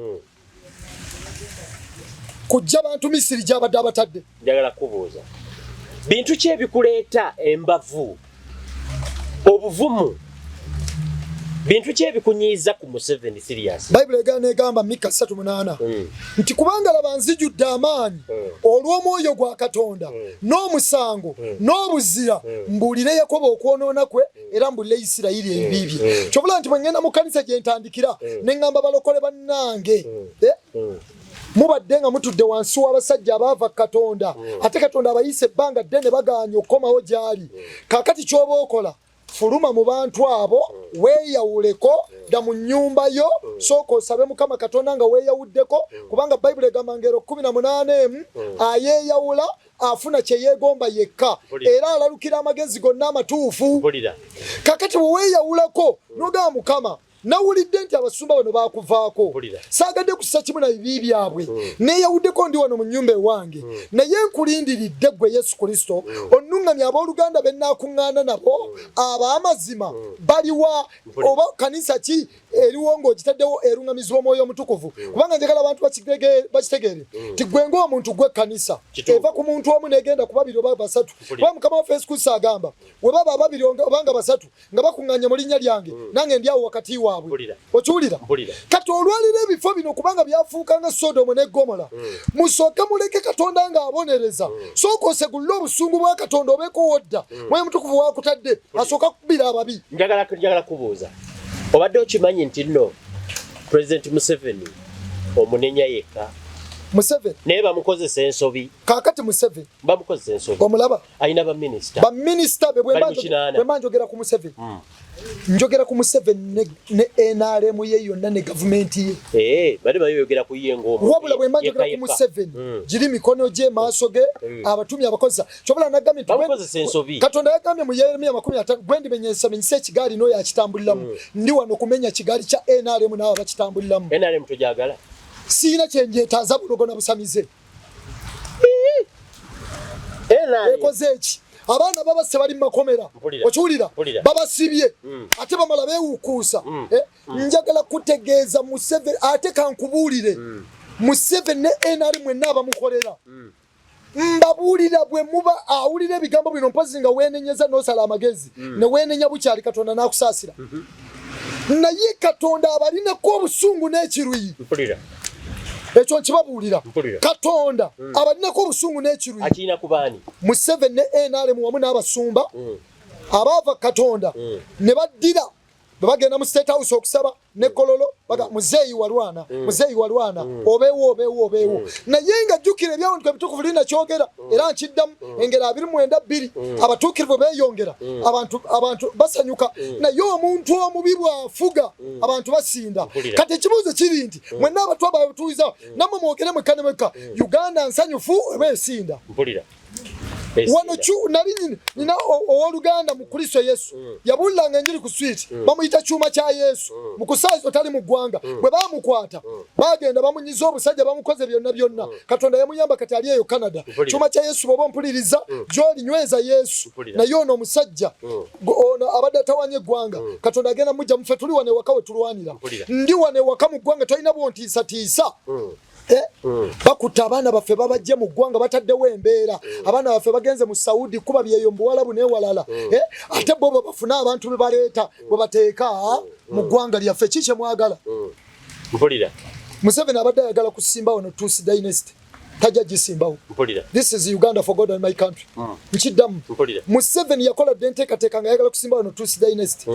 kujja bantu Misiri gy'abadde abatadde njagala kubuuza bintu ki ebikuleeta embavu obuvumu bintu ki ebikunyiiza ku Museveni serious Bayibuli egamba Mika 3:8 nti kubanga laba nzijudde amaanyi olw'omwoyo gwa Katonda n'omusango n'obuzira mbuulire Yakobo okwonoona kwe era mbuulire Isirayiri ebibi bye kyobula nti bwe ngenda mu kkanisa gye ntandikira ne ngamba balokole bannange mubadde nga mutudde wansi w'abasajja abaava Katonda ate Katonda abayise ebbanga ddene bagaanye okukomawo gy'ali kaakati ky'oba okola fuluma mu bantu abo weeyawuleko dda mu nnyumba yo sooka osabe Mukama Katonda nga weeyawuddeko kubanga Bayibuli egamba ngero 18 ayeeyawula afuna kye yeegomba yekka era alalukira amagezi gonna amatuufu kakati bwe weeyawulako n'ogamba Mukama nawulidde nti abasumba bano baakuvaako saagadde kussa kimu na bibi byabwe neeyawuddeko ndi wano mu nnyumba ewange naye nkulindiridde ggwe Yesu Kristo onnuŋŋamya abooluganda be nnaakuŋŋaana nabo ab'amazima baliwa oba kanisa ki eriwo ng'ogitaddewo eruŋŋamizibwa Omwoyo Omutukuvu kubanga njagala abantu bakitegeere ti gwe ng'omuntu gwe kanisa eva ku muntu omu n'egenda ku babiri oba basatu kuba Mukama waffe Yesu Kristo agamba we baba ababiri obanga basatu nga bakuŋŋaanye mu linnya lyange nange ndi awo wakati waabwe okiwulira kati olwalira ebifo bino kubanga byafuuka nga Sodomu ne Gomora musooke muleke Katonda ng'abonereza sooka osegulle obusungu bwa Katonda obeeko wodda Mwoyo Mutukuvu wakutadde asooka kubira ababi njagala kubuuza obadde okimanyi nti nno President Museveni omunenya yekka Museveni naye bamukozesa ensobi kaakati Museveni bamukozesa ensobi omulaba ayina baminisita be bwe manjogera ku Museveni njogera ku Museveni ne NRM ye yonna ne gavumenti ye bali bayogera ku ye ng'omu wabula bwe manjogera ku Museveni giri mikono gye maaso ge abatumi abakozesa kyobula nagambye nti Katonda yagambye mu Yeremiya 50 gwendi menyesa ekigaali n'oyo akitambuliramu ndi wano kumenya kigaali kya NRM n'abo bakitambuliramu NRM tojagala siina kyenjeetaaza bulogo na busamize ekoze eki abaana babase bali mu makomera okiwulira babasibye ate bamala beewukuusa njagala kutegeeza Museveni ate kankubuulire Museveni ne NRM mwenna abamukolera mbabuulira bwe muba awulira ebigambo bino mpozi nga weenenyeza n'osala amagezi ne weenenya bukyali Katonda n'akusaasira naye Katonda abalinako obusungu n'ekiruyi ekyo nkibabuulira Katonda abalinako obusungu n'ekiruyi akiina ku baani Museveni ne NRM wamu n'abasumba abaava Katonda ne baddira bwe bagenda mu State House okusaba ne Kololo baga muzeeyi walwana obeewo naye nga jjukira ebyawandikwa ebitukuvu lina kyogera era nkiddamu engero 29 abatuukirivu beeyongera abantu basanyuka naye omuntu omubi bw'afuga abantu basinda kati ekibuuzo kiri nti mwenna abatwa babutuuza nammwe mwogere mwekka ne mwekka Uganda nsanyufu eba esinda wano nali nina owoluganda mu Kristo Yesu yabulanga enjiri ku switi bamuyita chuma kya Yesu mu kusaazo tali mu ggwanga bwe bamukwata bagenda bamunyiza obusajja bamukoze byonna Katonda yamuyamba kati ali eyo Canada chuma kya Yesu bobo mpuliriza joli nyweza Yesu naye ono omusajja ono abadde atawanye eggwanga Katonda agenda mujja mufe tuli wane wakawe tulwanira ndi wane wakamu ggwanga tolina bwontiisa bakuta abaana baffe babajje mu ggwanga bataddewo embeera abaana baffe bagenze mu Saudi kuba byeyo mbuwalabu newalala ate bo bafuna abantu be baleeta bwe bateeka mu ggwanga lyaffe kiki mwagala mpulira Museveni abadde ayagala kusimbawo no Tusi dynasty tajja gisimbawo this is Uganda for God and my country nkiddamu Museveni yakola denteekateeka nga ayagala kusimbawo no Tusi dynasty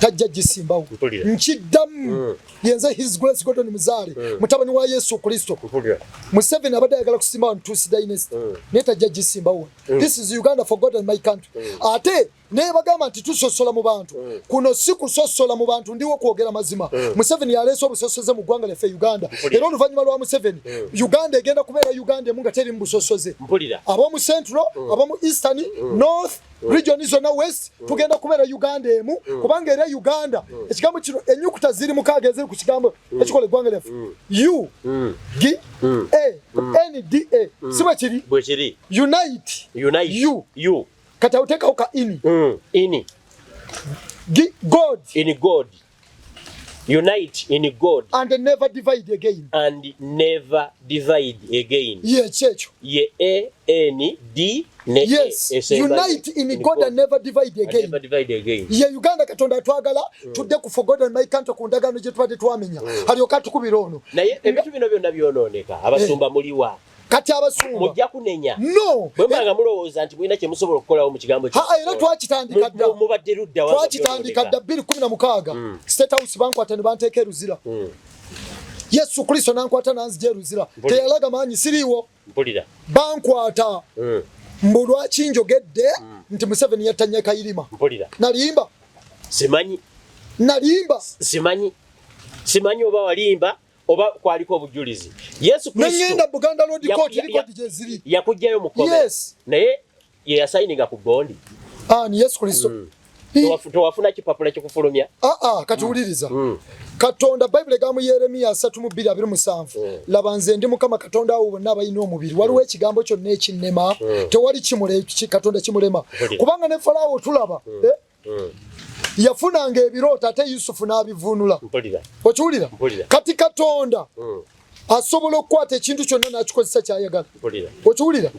tajja gisimbawo nkiddamu yenze his grace Gordon Muzaale mutabani wa Yesu Kristo Museveni abadde ayagala kusimbawo no Tusi dynasty naye tajja gisimbawo this is Uganda for God and my country ate naye bagamba nti tusosola mu bantu kuno si kusosola mu bantu ndiwo kwogera mazima Museveni yaleese obusosoze mu ggwanga lyaffe Uganda era oluvannyuma lwa Museveni Uganda egenda kubeera Uganda emu nga teri mu busosoze ab'omu Central ab'omu Eastern North region zonna West tugenda kubeera Uganda emu kubanga era Uganda ekigambo kino ennyukuta ziri mukaaga eziri ku kigambo ekikola eggwanga lyaffe U G A N D A si bwe kiri unite U kati awuteekawo ka ini God in God unite in God and never divide again ye kyekyo ye A-N-D yes unite in God and never divide again ye Uganda Katonda atwagala tudde ku for God and my country ku ndagaano gye tubadde twamenya alyoka tukubira ono naye ebintu bino byonna byonooneka abasumba muliwa kati abasumba mujja kunenya no bwe mbanga mulowooza nti mulina kye musobola okukolawo mu kigambo kino era twakitandika dda mubadde ludda twakitandika dda 2016 State House bankwata ne banteeka eruzira Yesu Kristo nankwata nanzija eruzira teyalaga maanyi siriiwo bankwata mbu lwaki njogedde nti Museveni yattanye Kayirima nalimba simanyi oba walimba oba kwaliko obujulizi Yesu Kristo nengenda Buganda Road Court record jeziri yakujjayo mukome naye ye yasayininga ku gondi ni Yesu Kristo towafuna kipapula kyokufulumya kati wuliriza Katonda Bible egamu Yeremiya 3:27 laba nze ndi Mukama Katonda awo bonna abalina omubiri waliwo ekigambo kyonna ekinnema tewali Katonda kimulema kubanga ne Falaawo tulaba yafunanga ebirooto ate Yusufu n'abivunula okiwulira kati Katonda asobola okukwata ekintu kyonna n'akikozesa kyayagala okiwulira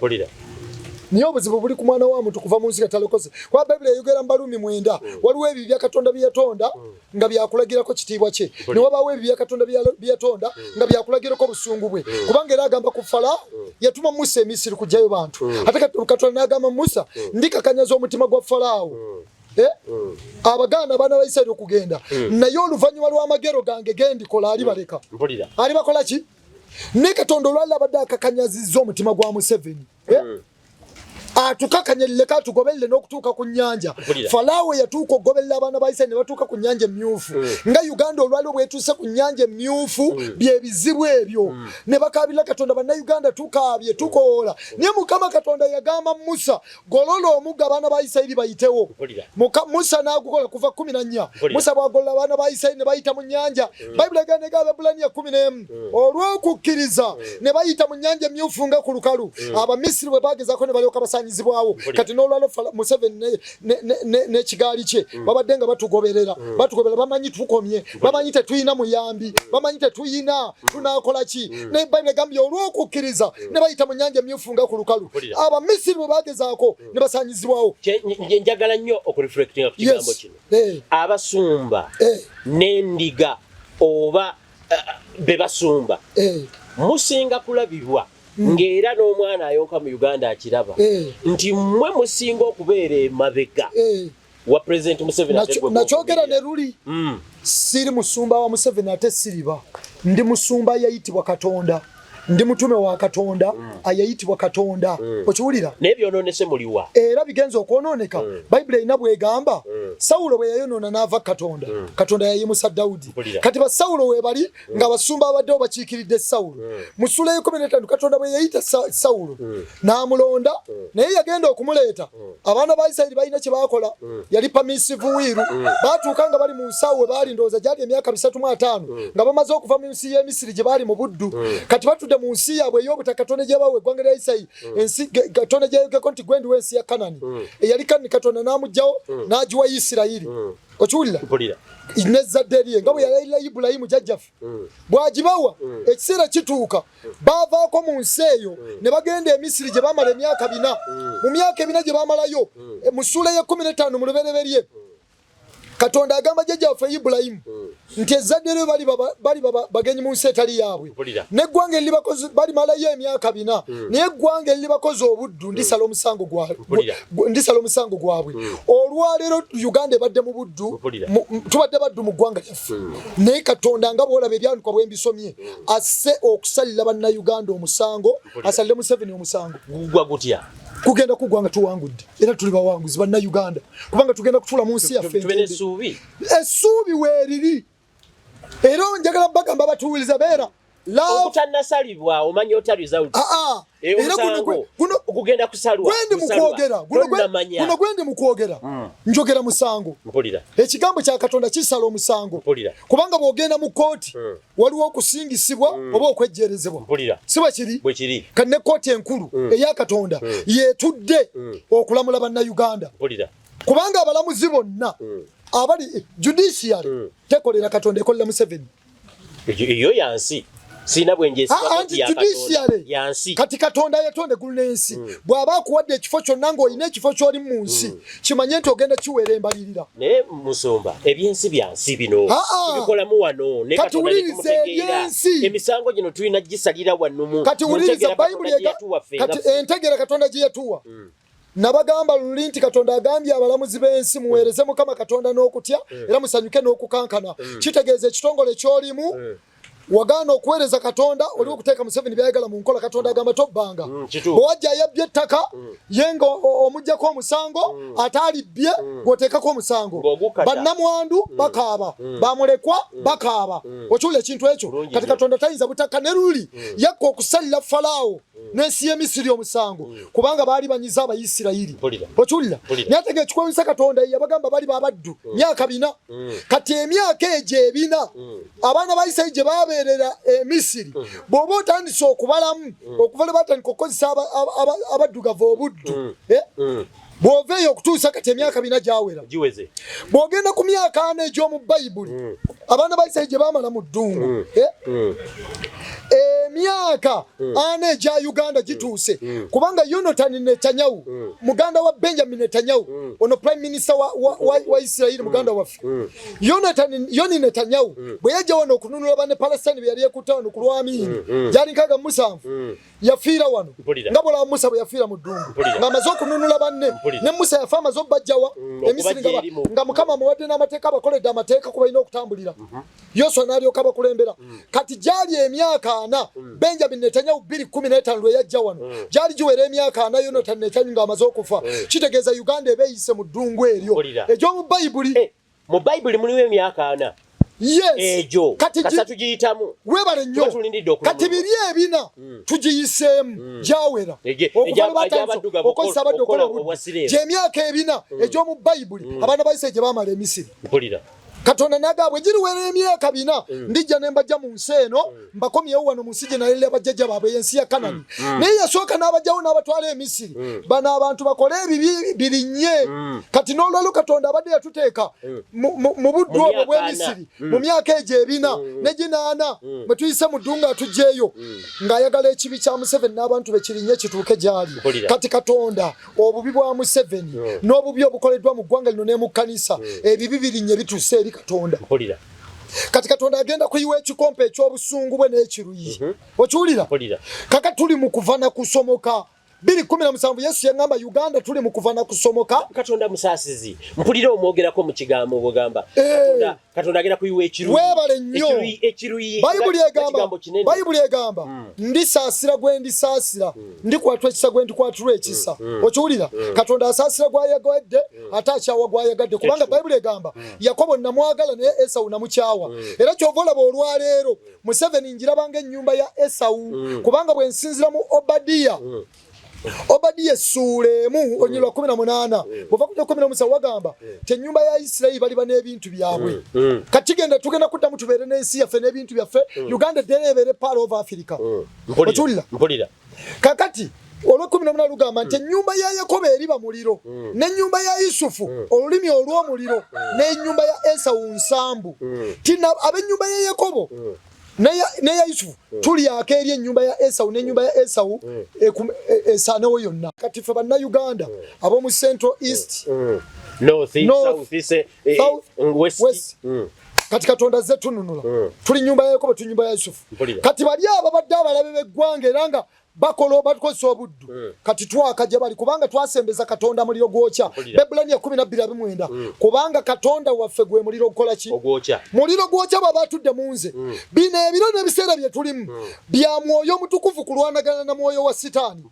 niye obuzibu buli ku mwana wa muntu kuva mu nsi katalokoze kwa Bible eyogera mu Barumi 9 waliwo ebyo bya Katonda byeyatonda nga byakulagirako kitiibwa kye ne wabaawo ebyo bya Katonda byeyatonda nga byakulagirako obusungu bwe kubanga era agamba ku Falaawo yatuma Musa e Misiri kujjayo bantu ate Katonda n'agamba Musa ndikakanyaza omutima gwa Falaawo abaganda abaana ba Isirayiri okugenda naye oluvannyuma lw'amagero gange gendikola alibaleka alibakola ki ne Katonda olwali abadde akakanyazizza omutima gwa Museveni atukakanyelile katugobelile n'okutuuka ku nnyanja Falaawo yatuuka okugoberera abaana ba Isirayiri ne batuuka ku nnyanja emmyufu nga Uganda olwali bwetuuse ku nnyanja emmyufu bye bizibu ebyo ne bakaabira Katonda bannayuganda tukaabye tukoola naye Mukama Katonda yagamba Musa golola omugga abaana ba Isirayiri bayitewo Musa n'agukola kuva 14 Musa bwagolola abaana ba Isirayiri ne bayita mu nnyanja Bayibuli egamba Abaebbulaniya 11 olw'okukkiriza ne bayita mu nnyanja emmyufu nga ku lukalu Abamisiri bwe bagezaako ne balyoka basanyizibwawo kati n'olwalo Museveni ne kigaali kye babadde nga batugoberera bamanyi tukomye bamanyi tetuyina muyambi bamanyi tetuyina tunaakola ki ne Bayibuli egambye olw'okukkiriza ne bayita mu nnyanja emmyufu nga ku lukalu Abamisiri bwe bagezaako ne basanyizibwawo njagala nnyo okureflectinga ku kigambo kino abasumba n'endiga oba be basumba musinga kulabirwa ng'era n'omwana ayonka mu Uganda akiraba nti mmwe musinga okubeera emabega wa President Museveni nakyogera ne luli siri musumba wa Museveni ate siriba ndi musumba yayitibwa Katonda ndi mutume wa Katonda ayayitibwa Katonda okiwulira naye byonoonese muliwa era bigenza okwonooneka Bayibuli erina bwegamba Saulo bwe yayonona n'ava Katonda Katonda yayimusa Daudi kati ba Saulo we bali nga basumba abadde bakiikiridde Saulo mu Sula 15 Katonda bwe yayita Saulo n'amulonda naye yagenda okumuleeta abaana ba Isirayiri balina kye bakola yali pamisivu wiru batuuka nga bali mu nsawo bali ndooza gyali emyaka 35 nga bamaze okuva mu nsi y'e Misiri gye bali mu buddu kati batudde mu nsi yaabwe ey'obutakatonda gye bawe eggwanga lya Isirayiri ensi Katonda gye yayogeko nti gwendi w'ensi ya Kanani eyali kani Katonda n'amugyawo n'agiwa Isirayiri okiwulira nezadde lye nga bwe yalayirira Ibulayimu jjajjaffe bw'agibawa ekiseera kituuka baavaako mu nsi eyo ne bagenda e Misiri gye baamala emyaka 4 mu myaka 4 gye baamalayo mu Sula 15 mu lubereberye Katonda agamba jjajjaffe Ibulayimu nti ezzadde lye bali bagenyi mu nsi etali yaabwe n'eggwanga eribakoze bali malayo emyaka 4 naye eggwanga eribakoze obuddu ndisala omusango gwabwe olwaleero Uganda ebadde mu buddu tubadde baddu mu ggwanga lyaffe naye Katonda nga bw'olaba ebyanukwa bwe mbisomye asse okusalira bannayuganda omusango asalire Museveni omusango gugwa gutya kugenda kugwanga tuwangudde era tuli bawanguzi bannayuganda kubanga tugenda kutula mu nsi yaffe essuubi weeriri era njagala bagamba batuwuliza beera okutanasalibwa omanyi otaliza okugenda kusalwa guno gwendi mukwogera njogera musango ekigambo kya Katonda kisala omusango kubanga bw'ogenda mu kooti waliwo okusingisibwa oba okwejjerezebwa si bwe kiri kati ne kooti enkulu eya Katonda yeetudde okulamula bannayuganda kubanga abalamuzi bonna abali judiciary tekolera Katonda ekolera Museveni eyo yansi sina bwenje yansi kati Katonda yatonde gulnensi bw'aba akuwadde ekifo kyonna ng'olina ekifo ky'oli mu nsi kimanye nti ogenda kiweera embalirira naye Musumba ebyensi byansi bino tubikolamu wano ne Katonda nekumutegeera emisango gino tulina gisalira wannumu kati wuliriza Bayibuli kati entegera Katonda gye yatuwa nabagamba luli nti Katonda agambye abalamuzi b'ensi muweereze Mukama Katonda n'okutya era musanyuke n'okukankana kitegeeza ekitongole ky'olimu wagaana okuweereza Katonda oli okuteeka Museveni byayagala mu nkola Katonda agamba tobbanga bw'ajja yabbye ettaka yenga omuggyako omusango atalibbye gw'oteekako omusango bannamwandu bakaaba bamulekwa bakaaba okiwulira ekintu ekyo kati Katonda tayinza butaka ne luli yakka okusalira Falaawo n'ensi y'e Misiri omusango kubanga baali banyiza Abayisirayiri okiwulira naye ate ng'ekikwewuunyisa Katonda yabagamba bali babaddu myaka 4 kati emyaka egyo 4 abaana ba Isirayiri gye baabeerera e Misiri bw'oba otandise okubalamu okuva lwe batandika okukozesa abaddugavu obuddu bw'oveeyo okutuusa kati emyaka 4 gyawera bw'ogenda ku myaka 4 egy'omu Bayibuli abaana ba Isirayiri gye baamala mu ddungu emyaka 4 egya Uganda gituuse kubanga Yonatani Netanyahu muganda wa Benjamin Netanyahu ono prime minister wa Isirayiri muganda waffe Yoni Netanyahu bwe yajja wano okununula bane Palestine bye yali ekutano ku Lwamiini gyali 67 yafiira wano nga bw'olaba Musa bwe yafiira mu ddungu ng'amaze okununula banne ne Musa yafa amaze obbajjawa Emisiri nga Mukama amuwadde n'amateeka abakoledde amateeka ku balina okutambulira Yoswa n'alyoka bakulembera kati gyali emyaka 4 Benjamin Netanyahu 2015 lwe yajja wano gyali giwera emyaka 4 Yonatani Netanyahu ng'amaze okufa kitegeeza Uganda ebeeyise mu ddungu eryo egy'omu Bayibuli mu Bayibuli mulimu emyaka 4 ejo kasatu giyitamu webale nnyo kati biri ebina tugiyiseemu gyawera okozesa abadde okola obudde gy'emyaka ebina egy'omu Bayibuli abaana ba Isirayiri gye baamala e Misiri Katonda nagabwe giriwera emyaka 4 ndijja ne mbajja mu nsi eno mbakomyewo wano mu nsi gye nalira bajjajja baabwe y'ensi ya Kanani naye yasooka n'abajjawo n'abatwala e Misiri bano abantu bakole ebibi birinnye kati n'olwalo Katonda abadde yatuteeka mu buddu obwo bw'e Misiri mu myaka egyo 4 ne ginaana bwe tuyise mu ddungu atuggyeyo ng'ayagala ekibi kya Museveni n'abantu be kirinnye kituuke gy'ali kati Katonda obubi bwa Museveni n'obubi obukoleddwa mu ggwanga lino ne mu kkanisa ebibi birinnye bituuse eri Katonda kati Katonda agenda kuyiwa ekikompe eky'obusungu bwe n'ekiruyi okiwulira kaka tuli mu kuva na kusomoka 2:17 Yesu yangamba Uganda tuli mu kuva na kusomoka Katonda musasizi mpulira omwogerako mu kigambo bwogamba Katonda agenda kuyiwa ekiruyi webale nnyo Bayibuli egamba ndisasira gwe ndisasira ndikwatwa ekisa gwe ndikwatwa ekisa okiwulira Katonda asasira gwayagwadde ate akyawa gwayagadde kubanga Bayibuli egamba Yakobo namwagala naye Esau namukyawa era kyova olaba olwaleero Museveni njirabanga ennyumba ya Esau kubanga bwe nsinzira mu Obadiya Sulemu onyilwa 18 bova kuja 17 wagamba te nyumba ya Isiraeli bali bane ebintu byabwe kati tugenda kuddamu tubeere n'ensi yaffe n'ebintu byaffe Uganda derebere part of Africa mpulira kakati olwo 18 lugamba nti nyumba ya Yakobo eriba muliro ne nyumba ya Yusufu olulimi olw'omuliro ne nyumba ya Esau nsambu tina abenyumba ya Yakobo ne ya Yusufu tuli akeri ennyumba ya Esau ne nyumba ya Esau esanewo yonna kati fe banna Uganda abo mu Central East North South West kati Katonda zetu nunula tuli nyumba ya Yakobo tuli nyumba ya Yusufu kati bali abo badde abalabe beggwanga eranga bakolo batkoso obuddu kati twakaje bali kubanga twasembeza Katonda muliro gwokya Bebulani ya 12:9 kubanga Katonda waffe gwe muliro okola ki ogwokya muliro gwokya baba tudde munze bino ebiro n'ebiseera bye tulimu bya mwoyo omutukuvu kulwanagana na mwoyo wa sitaani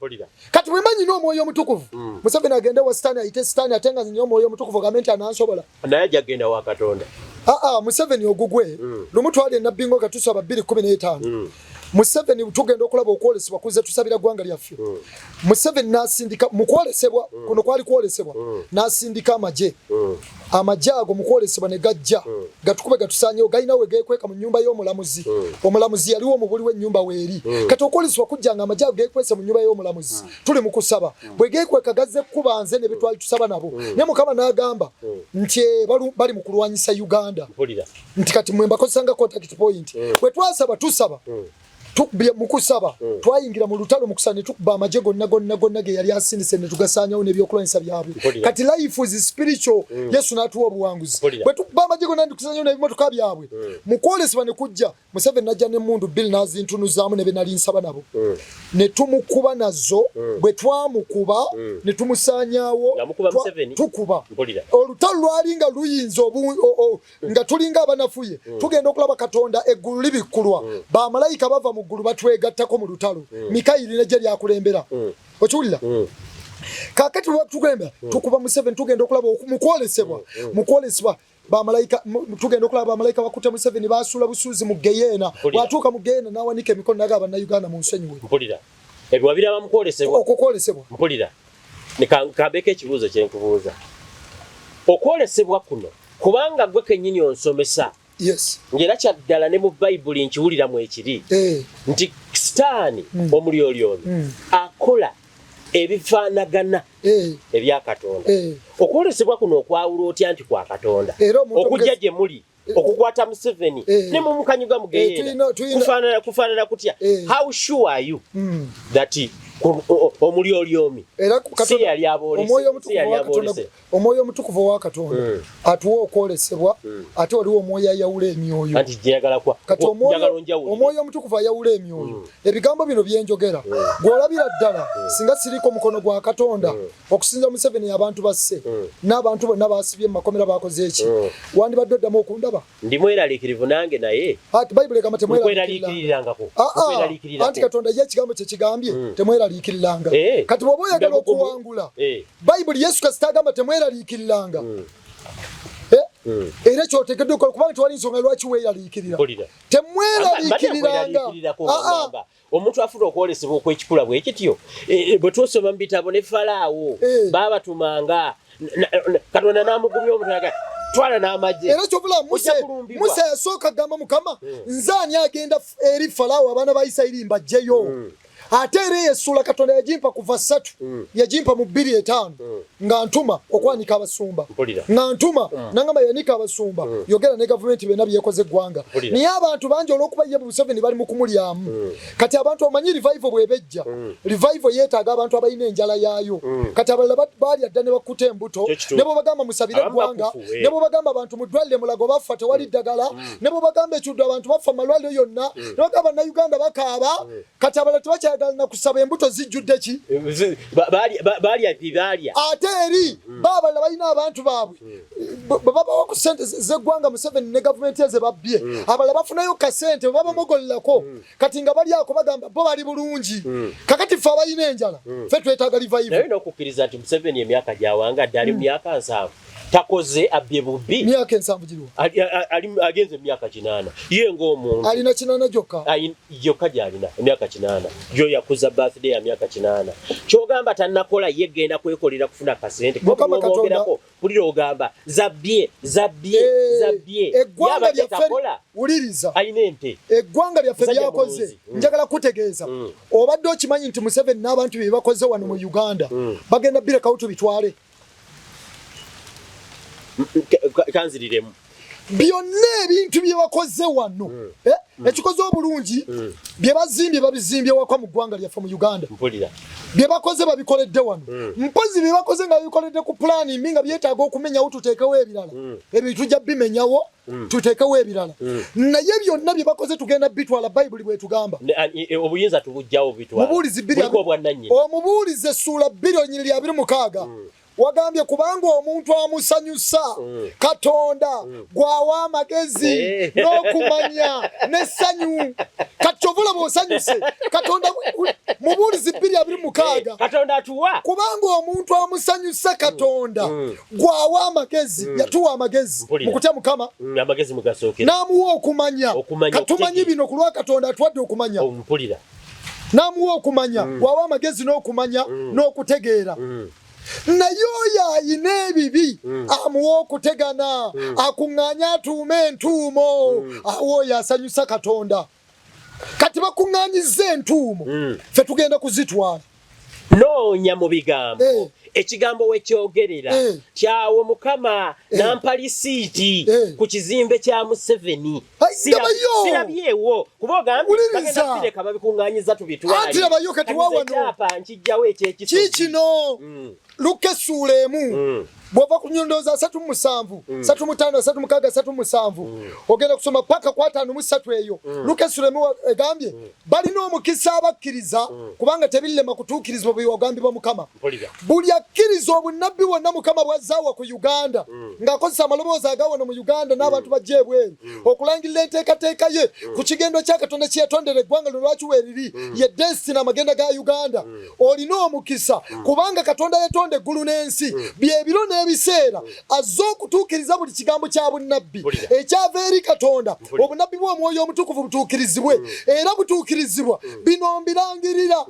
kati mwemanyi n'omwoyo omutukuvu Museveni agende wa sitaani ayite sitaani atenga nnyo omwoyo omutukuvu gavumenti anansobola naye jagenda wa Katonda Museveni ogugwe lumutwali nabingo katusaba 2:15 Museveni tugenda okulaba okwolesebwa kuze tusabira gwanga lyaffe Museveni nasindika mukwolesebwa kuno kwali kwolesebwa nasindika amaje ago mukwolesebwa ne gajja gatukube gatusanyewo galina we gekweka mu nyumba y'omulamuzi omulamuzi yaliwo mu buli w'ennyumba weeri kati okwolesebwa kujjanga amaje ago gekwese mu nyumba y'omulamuzi tuli mu kusaba bwe gekweka gazze kubanze ne bitwali tusaba nabo ne Mukama n'agamba nti bali mu kulwanyisa Uganda nti kati mwemba kosanga contact point bwe twasaba tusaba tukubye mukusaba twayingira mu lutalo mukusane tukuba amaje gonna ge yali asindise ne tugasanyawo ne byokulwanyisa byabwe kati life is spiritual Yesu natuwa obuwanguzi bwe tukuba amaje gonna ndikusanyawo ne bimotoka byabwe mukwolesebwa ne kujja Museveni najja ne mundu bill nazintunuzaamu ne benali nsaba nabo ne tumukuba nazo bwe twamukuba ne tumusanyawo tukuba olutalo lwalinga luyinza nga tulinga abanafuye tugenda okulaba Katonda eggulu libikulwa ba malayika bava mu ggulu batwegattako mu lutalo Mikayiri ne jali akulembera okiwulira kakati tugenda tukuba Museveni tugenda okulaba mukwolesebwa bamalayika tugenda okulaba bamalayika bakutte Museveni basula busuuzi mu Geyena watuuka mu Geyena nawanika emikono naga Bannayuganda mu nsenyi we mpulira ebyo wabiraba mukwolesebwa mpulira nikambeka ekibuuzo kyenkubuuza okwolesebwa kuno kubanga gwe kennyini onsomesa yes ngera kyaddala ne mu Bayibuli nkiwulira mu ekiri nti sitaani omulyolyomi akola ebifaanagana ebya Katonda okwolesebwa kuno okwawula otya nti kwa Katonda okujja gye muli okukwata Museveni ne mu mukanyuga mu Geyena kufaanana kutya how sure are you that omulyolyomi era omwoyo omutukuvu wa Katonda atuwa okwolesebwa ate waliwo omwoyo ayawula emyoyo kati omwoyo omutukuvu ayawula emyoyo ebigambo bino byenjogera gwolabira ddala singa siriko mukono gwa Katonda okusinza Museveni abantu basse n'abantu bonna basibye mu makomera bakoze eki wandibadde oddamu okundaba ndi mweraliikirivu nange naye Bayibuli egamba temweraliikirirangako anti Katonda ye ekigambo kye kigambye temweraliikiriranga kati bw'oba oyagala okuwangula Bayibuli Yesu kasita agamba temweraliikiriranga era kyotegeddwa okukola kubanga tewali nsonga lwaki weeraliikirira temweraliikiriranga omuntu afuna okwolesebwa okw'ekikula bwe kityo bwe twosoma mu bitabo ne Falaawo baabatumanga Katonda n'amugumya omuntu twala n'amagye era kyovula Musa yasooka agamba Mukama nze ani agenda eri Falaawo abaana ba Isirayiri mbajjeyo ate era Yesuula Katonda yagimpa kuva 3 yagimpa mu 2:5 nga ntuma okwanika abasumba nga ntuma nangamba yanika abasumba yogera ne gavumenti bena byekoze eggwanga niye abantu bangi olw'okuba ye Museveni bali mu kumulyamu kati abantu omanyi revival bwebejja revival yeetaaga abantu abalina enjala yaayo kati abalala baali adda ne bakuta embuto ne bo bagamba musabire eggwanga ne bo bagamba abantu mudwalire mulago bafa tewali ddagala ne bo bagamba ekiddo abantu bafa malwaliro yonna ne bagamba Bannayuganda bakaaba kati abalala tebakyali njagala nakusaba embuto zijjudde ki balya ate eri babalala balina abantu baabwe babawo ku ssente z'eggwanga Museveni ne gavumenti eze babbye abalala bafunayo kasente babamogollerako kati nga bali ako bagamba bo bali bulungi kakati ffe abalina enjala ffe twetaaga revival naye n'okukkiriza nti Museveni emyaka gyawangadde ali mu myaka 7 takoze abye bubbi myaka 7 giriwo agenze emyaka 8 ye ng'omuntu alina 8 gyokka gy'alina emyaka 8 gyo yakuza birthday ya myaka 8 kyogamba tannakola ye genda kwekolera kufuna kasente kumwogerako pulira ogamba zabbye eggwanga lyaffe wuliriza alina ente eggwanga lyaffe lyakoze njagala kutegeeza obadde okimanyi nti Museveni n'abantu be bakoze wano mu Uganda bagenda birekawo tubitwale kanziriremu byonna ebintu bye bakoze wano ekikoze obulungi bye bazimbye babizimbye waka mu ggwanga lyaffe mu Uganda bye bakoze babikoledde wano mpozi bye bakoze nga babikoledde ku plani nga byetaaga okumenyawo tuteekewo ebirala ebyo tujja bimenyawo tuteekewo ebirala naye byonna bye bakoze tugenda bitwala bayibuli bwetugamba obuyinza tubujjawo bitwala omubuulize essuula 2:26 wagambye kubanga omuntu amusanyusa Katonda gwawa amagezi n'okumanya n'essanyu kati ovula bw'osanyuse Katonda mubuulizi 2:26 Katonda atuwa kubanga omuntu amusanyusa Katonda gwawa amagezi yatuwa amagezi mukutya Mukama amagezi mugasooke n'amuwa okumanya katumanyi bino kulwa Katonda atuwadde okumanya n'amuwa okumanya gwawa amagezi n'okumanya n'okutegeera naye oyo ayina ebibi amuwa okutegana akuŋŋaanya atuuma entuumo awo oyo asanyusa Katonda kati bakuŋŋaanyiza entuumo ffe tugenda kuzitwala noonya mu bigambo ekigambo wekyogerera kyawo Mukama nampa lisiiti ku kizimbe kya Museveni sirabyewo kuba ogambye bagenda bireka babikuŋŋaanyiza tubitwale nkijjawo ekyekikino Luka essuula 1 bw'ova ku nnyondooza 3:7 3:5 3:6 3:7 ogenda kusoma paka ku 5:3 eyo Luka essuula 1 egambye balina omukisa abakkiriza kubanga tebillema kutuukirizibwa bwe wagambibwa Mukama buli akkiriza obunnabbi bwonna Mukama bw'azzaawa ku Uganda ng'akozesa amaloboozi agawano mu Uganda n'abantu bajja ebweru okulangirira enteekateeka ye ku kigendo kya Katonda kye yatondera eggwanga lwaki weeriri ye destiny amagenda ga Uganda olina omukisa kubanga Katonda yatonda eggulu n'ensi byebiro n'ebiseera azza okutuukiriza buli kigambo kya bunnabbi ekyava eri Katonda obunnabbi bw'Omwoyo Omutukuvu butuukirizibwe era butuukirizibwa bino mbirangirira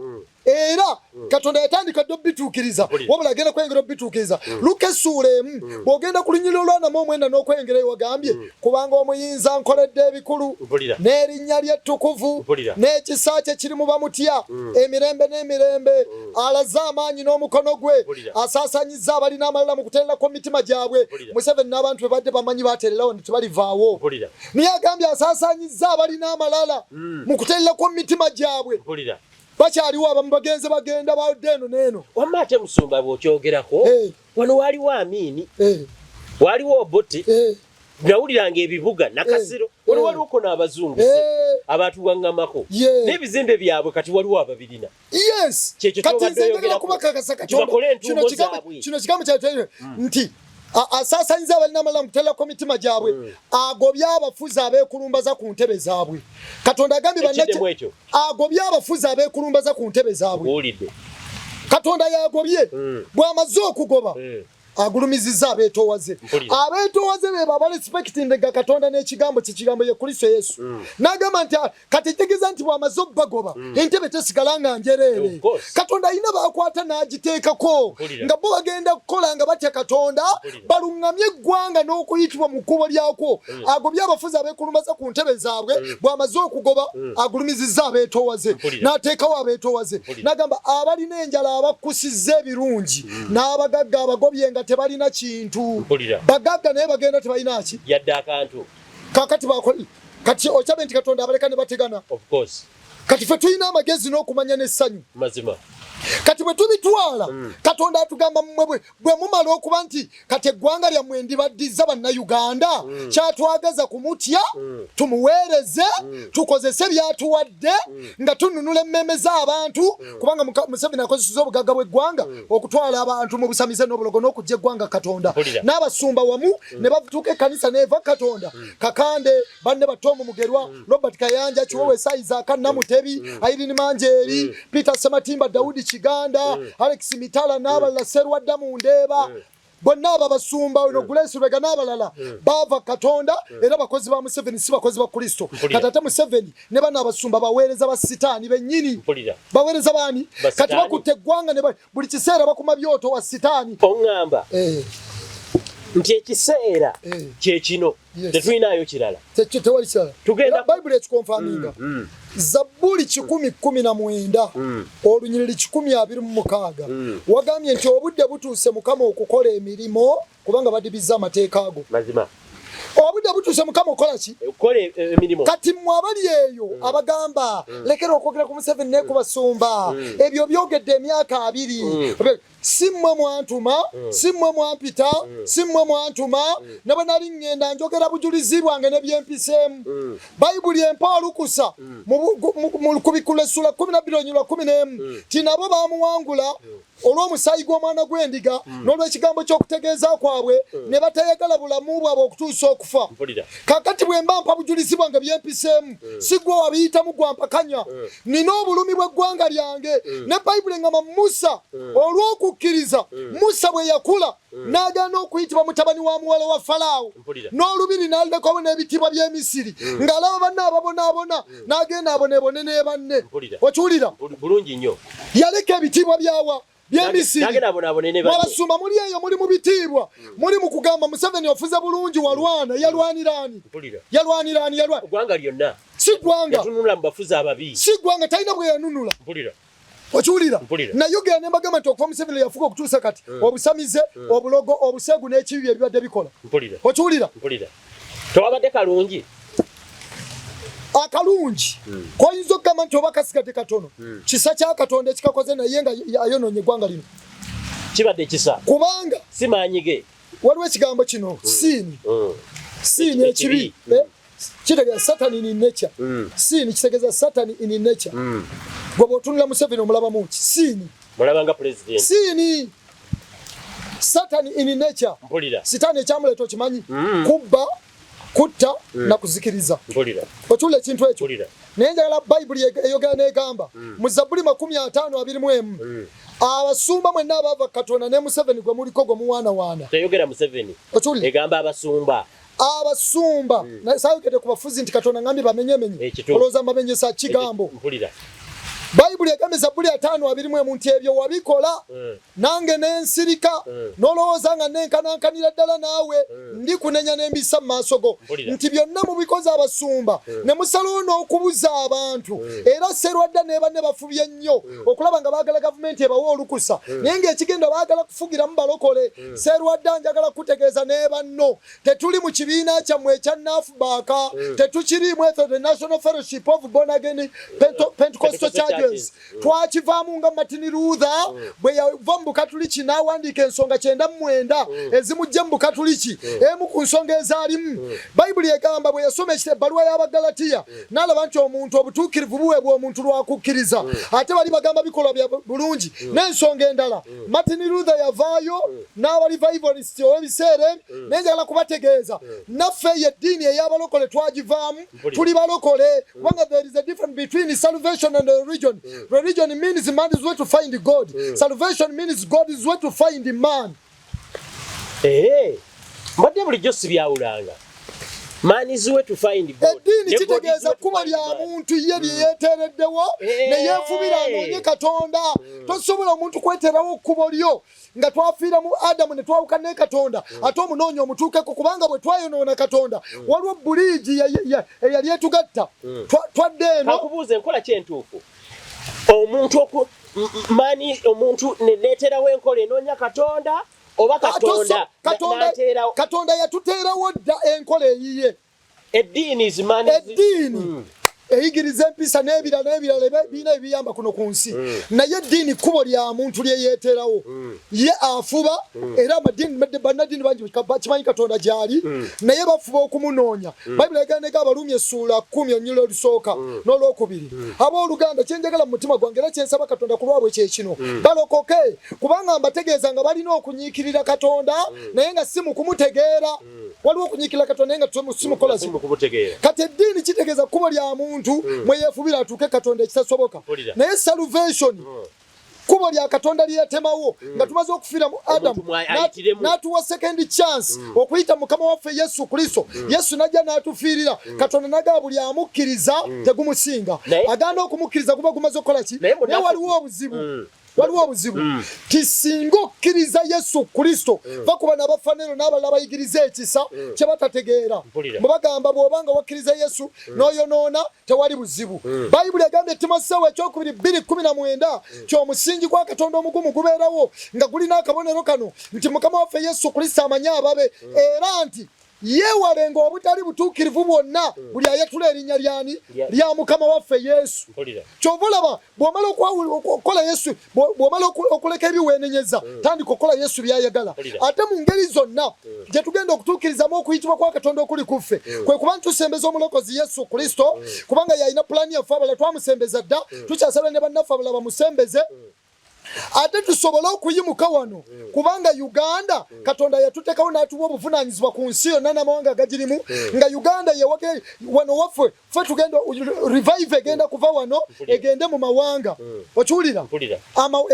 era Katonda yatandika ddo bituukiriza wabula agenda kwengera bituukiriza Luka essuula 1 bw'ogenda ku lunyiriro lw'9 n'okwengerayo wagambye kubanga omuyinza nkoledde ebikulu n'erinnya lye ettukuvu n'ekisa kye kiri mu bamutya emirembe n'emirembe alaze amaanyi n'omukono gwe asaasaanyizza abalina amalala mu kuteererako mitima gyabwe Museveni n'abantu be badde bamanyi bateererawo ne tebalivaawo naye agambye asaasaanyizza abalina amalala mu kuteererako mitima gyabwe bakyaliwo abamu bagenze bagenda badde eno n'eno wamma ate Musumba bw'okyogerako wano waaliwo Amiini waaliwo Obote nawuliranga ebibuga Nakasero waliwo ko n'abazungu abaatuwaŋŋamako n'ebizimbe byabwe kati waliwo ababirina kati nze njagala kubakakasa Katonda kino kigambo kyatwere nti asaasanyiza abalina amalala mu kuteererako mitima gyabwe agobye abafuzi abeekulumbaza ku ntebe zaabwe Katonda agambye bannakyo agobye abafuzi abeekulumbaza ku ntebe zaabwe Katonda yagobye bw'amaze okugoba agulumizizza abeetoowaze be baba respectinga Katonda n'ekigambo kigambo ye Kristo Yesu n'agamba nti kati tegeeza nti bw'amaze obbagoba entebe tesigala nga njereere Katonda alina baakwata n'agiteekako nga bo bagenda kukola nga batya Katonda baluŋŋamye eggwanga n'okuyitibwa mu kkubo lyako agobye abafuzi abeekulumbaza ku ntebe zaabwe bw'amaze okugoba agulumizizza abeetoowaze n'ateekawo abeetoowaze n'agamba abalina enjala abakkusizza ebirungi n'abagagga abagobye nga tebalina kintu bagagga naye bagenda tebalina ki yadde akantu kakati bakoli kati okyabe nti Katonda abaleka ne bategana of course kati ffe tulina amagezi n'okumanya n'essanyu mazima kati bwe tubitwala Katonda atugamba mmwe bwe mumala okuba nti kati eggwanga lyammwe ndibaddiza Bannayuganda kyatwagaza kumutya tumuweereze tukozese byatuwadde nga tununula emmeme z'abantu kubanga Museveni akozesa obugagga bw'eggwanga okutwala abantu mu busamize n'obulogo n'okujja eggwanga Katonda n'abasumba wamu ne batuuka ekkanisa n'eva Katonda Kakande banne Batomu Mugerwa Robert Kayanja Kiwowe Isaac Namutebi Irene Manjeri Peter Sematimba Daudi Kiganda Alex Mitala n'abalala Serwadda Mundeeba bonna abo basumba no Grace Rwega n'abalala bava Katonda era bakozi ba Museveni si bakozi ba Kristo katate Museveni ne bana abasumba baweereza ba sitaani bennyini baweereza bani kati bakutte eggwanga ne buli kiseera bakuma byoto wa sitaani oŋŋamba nti ekiseera kye kino tetulinayo kirala tewali kirala tugenda Bible ekikonfaminga Zaburi 10:19 olunyiriri 10:26 wagambye nti obudde butuuse Mukama okukola emirimu kubanga badibiza amateeka ago mazima obudde butuuse Mukama okola ki okole emirimu kati mmwe abali eyo abagamba lekera okwogera ku Museveni ne ku basumba ebyo byogedde emyaka 2 si mmwe mwantuma si mmwe mwampita si mmwe mwantuma ne bwe nali ŋŋenda njogera bujulizi bwange ne byempiseemu Bayibuli empa olukusa mu kubikula essula 12:11 ti nabo baamuwangula olw'omusaayi gw'omwana gw'endiga n'olw'ekigambo ky'okutegeeza kwabwe ne batayagala bulamu bwabwe okutuusa okufa kakati bwe mba mpa bujulizi bwange byempiseemu si gwe wabiyitamu gwampakanya nina obulumi bw'eggwanga lyange ne Bayibuli ngamba Musa olw'okukkiriza Musa bwe yakula n'agaana okuyitibwa mutabani wa muwala wa Falaawo n'olubiri n'alekwawo n'ebitibwa by'Emisiri ng'alaba banne ababonaabona n'agenda aboneebone ne banne okiwulira bulungi nnyo yaleka ebitibwa byawa by'Emisiri mwabasumba muli eyo muli mu bitiibwa muli mu kugamba Museveni ofuze bulungi walwana yalwaniraani eggwanga lyonna si ggwanga yatunula mu bafuzi ababi si ggwanga talina bwe yanunula okiwulira naye ogenda mbagamba nti okuva Museveni yafuka okutuusa kati obusamize obulogo obusegu n'ekibi ebibadde bikola okiwulira tewabadde kalungi akalungi koyinza okugamba nti oba kasigadde katono kisa kya Katonda ekikakoze naye nga ayonoonye eggwanga lino kibadde kisa kubanga simaanyige waliwo ekigambo kino siini ekibi kitegeeza Satan in nature siini kitegeeza Satan in nature gwe bw'otunula Museveni omulabamu ki siini mulabanga president siini Satan in nature sitaani ekyamuleeta okimanyi kubba kutta na kuzikiriza okiwulira ekintu ekyo naye njagala Bayibuli eyogera n'egamba mu Zaburi 50:21 abasumba mwenna abaava Katonda ne Museveni gwe muliko gwe muwaanawaana teyogera Museveni egamba abasumba saayogedde ku bafuzi nti Katonda ngambye bamenyemenye olowooza mbamenyesa kigambo Bayibuli egamba Zaburi 5:21 nti ebyo wabikola nange nensirika nolowooza nga nenkanankanira ddala naawe ndikunenya n'embisa mu maaso go nti byonna mubikoze abasumba ne musalawo n'okubuza abantu era Serwadda ne banne bafubye nnyo okulaba nga baagala gavumenti ebawa olukusa naye ng'ekigenda baagala kufugiramu balokole Serwadda njagala kutegeeza ne banno tetuli mu kibiina kyammwe ekya Nafubaaka tetukirimu the National Fellowship of Born Again Pentecostal Church twakivaamu nga Martin Luther bwe yava mu Bukatuliki n'awandiika ensonga 99 ezimujja mu Bukatuliki emu ku nsonga ezaalimu Bayibuli egamba bwe yasoma ebbaluwa y'Abagalatiya n'alaba nti omuntu obutuukirivu buweebwa omuntu lwakukkiriza ate bali bagamba bikolwa bya bulungi n'ensonga endala Martin Luther yavaayo n'aba revivalist ow'ebiseera naye njagala kubategeeza naffe eddiini ey'abalokole twagivaamu tuli balokole kubanga there is a difference between salvation and religion. Religion means man is way to find God. Salvation means God is way to find man. Mbadde bulijjo sibyawulanga. Man is way to find God. Eddiini kitegeeza kuba lya muntu ye lye yeeteereddewo ne yeefubira anoonye Katonda. Tosobola omuntu kweterawo kkubo lyo nga twafiira mu Adamu ne twawuka ne Katonda ate omunoonya omutuukeko kubanga bwe twayonoona Katonda waliwo buliigi eyali etugatta twadde eno. Kakubuuza enkola kyentuufu omuntu neeterawo enkola enoonya Katonda oba Katonda yatuteerawo dda enkola eyiye eddiini eyigiriza empisa n'ebirala bina ebiyamba kuno ku nsi naye eddiini kkubo lya muntu lye yeeterawo ye afuba era bannaddiini bangi kimanyi Katonda gy'ali naye bafuba okumunoonya bayibuli egandeko Abaluumi essuula 10 onnyulo olusooka n'olwokubiri abooluganda kyenjagala mu mutima gwange era kyensaba Katonda ku lwabwe kye kino balokoke kubanga mbategeeza nga balina okunyiikirira Katonda naye nga si mu kumutegeera waliwo okunyiikirira Katonda naye nga si mukola kati eddiini kitegeeza kkubo lya muntu mwe yeefubira atuuke Katonda ekitasoboka naye salvation kubo lya Katonda liyetemawo nga tumaze okufiira mu Adamu n'atuwa second chance okuyita Mukama waffe Yesu Kristo Yesu najja n'atufiirira Katonda nagaba buli amukkiriza tegumusinga agenda okumukkiriza kuba gumaze okukola ki naye waliwo obuzibu tisinga okkiriza Yesu Kristo bakuba n'abafanero n'abalala bayigiriza ekisa kye batategeera mubagamba bw'obanga wakkiriza Yesu n'oyonoona tewali buzibu bayibuli egambye Timoseewo ekyokubiri 2:19 ky'omusingi gwa Katonda omugumu gubeerawo nga gulina akabonero kano nti Mukama waffe Yesu Kristo amanye ababe era nti yeewalenga obutali butuukirivu bwonna buli ayetula erinnya lyani lya Mukama waffe Yesu kyova olaba bw'omala okukola Yesu bw'omala okuleka ebiweenenyeza tandika okukola Yesu byayagala ate mu ngeri zonna gye tugenda okutuukirizamu okuyitibwa kwa Katonda okuli kuffe kwe kuba ntusembeza omulokozi Yesu Kristo kubanga yalina pulaani yaffe abala twamusembeza dda tukyasabira ne bannaffe abala bamusembeze ate tusobole okuyimuka wano kubanga Uganda Katonda yatutekawo n'atuwa obuvunaanyizibwa ku nsi yonna n'amawanga agagirimu nga Uganda yewage wano waffe ffe tugenda revive egenda kuva wano egende mu mawanga okiwulira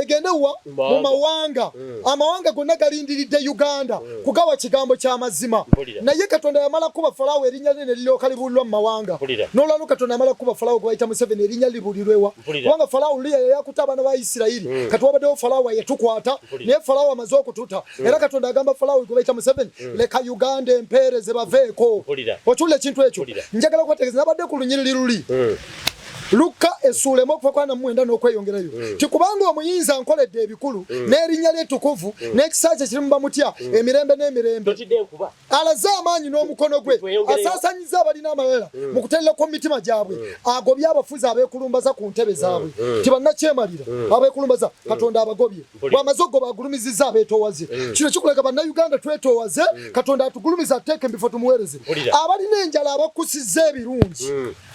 egende wa mu mawanga amawanga gonna galindiridde Uganda kugawa kigambo ky'amazima naye Katonda yamala kuba Falaawo erinnya lye ne liryoka libulirwa mu mawanga n'olwalo Katonda yamala kuba Falaawo gwe bayita Museveni erinnya libulirwewa kubanga Falaawo lye yakuta abaana ba Isirayiri wabaddewo Falaawo yetukwata naye Falaawo amaze okututa era Katonda agamba Falaawo gwe bayita Museveni leka Uganda empeereze baveeko okiwulira ekintu ekyo njagala okubategeeza nabadde ku lunyiriri luli Luka essuula emu okuva kwa 9 n'okweyongerayo tikubanga omuyinza nkoledde ebikulu n'erinnya ly'ettukuvu n'ekisa kye kiri mu bamutya emirembe n'emirembe alaze amaanyi n'omukono gwe asaasanyiza abalina amalala mu kuteerera ku mitima gyabwe agobye abafuzi abeekulumbaza ku ntebe zaabwe tibannakyemalira abeekulumbaza Katonda abagobye bw'amaze ogoba agulumizizza abeetoowaze kino kikulaga bannayuganda twetoowaze Katonda atugulumiza ateeke mbifo tumuweereze abalina enjala abakusizza ebirungi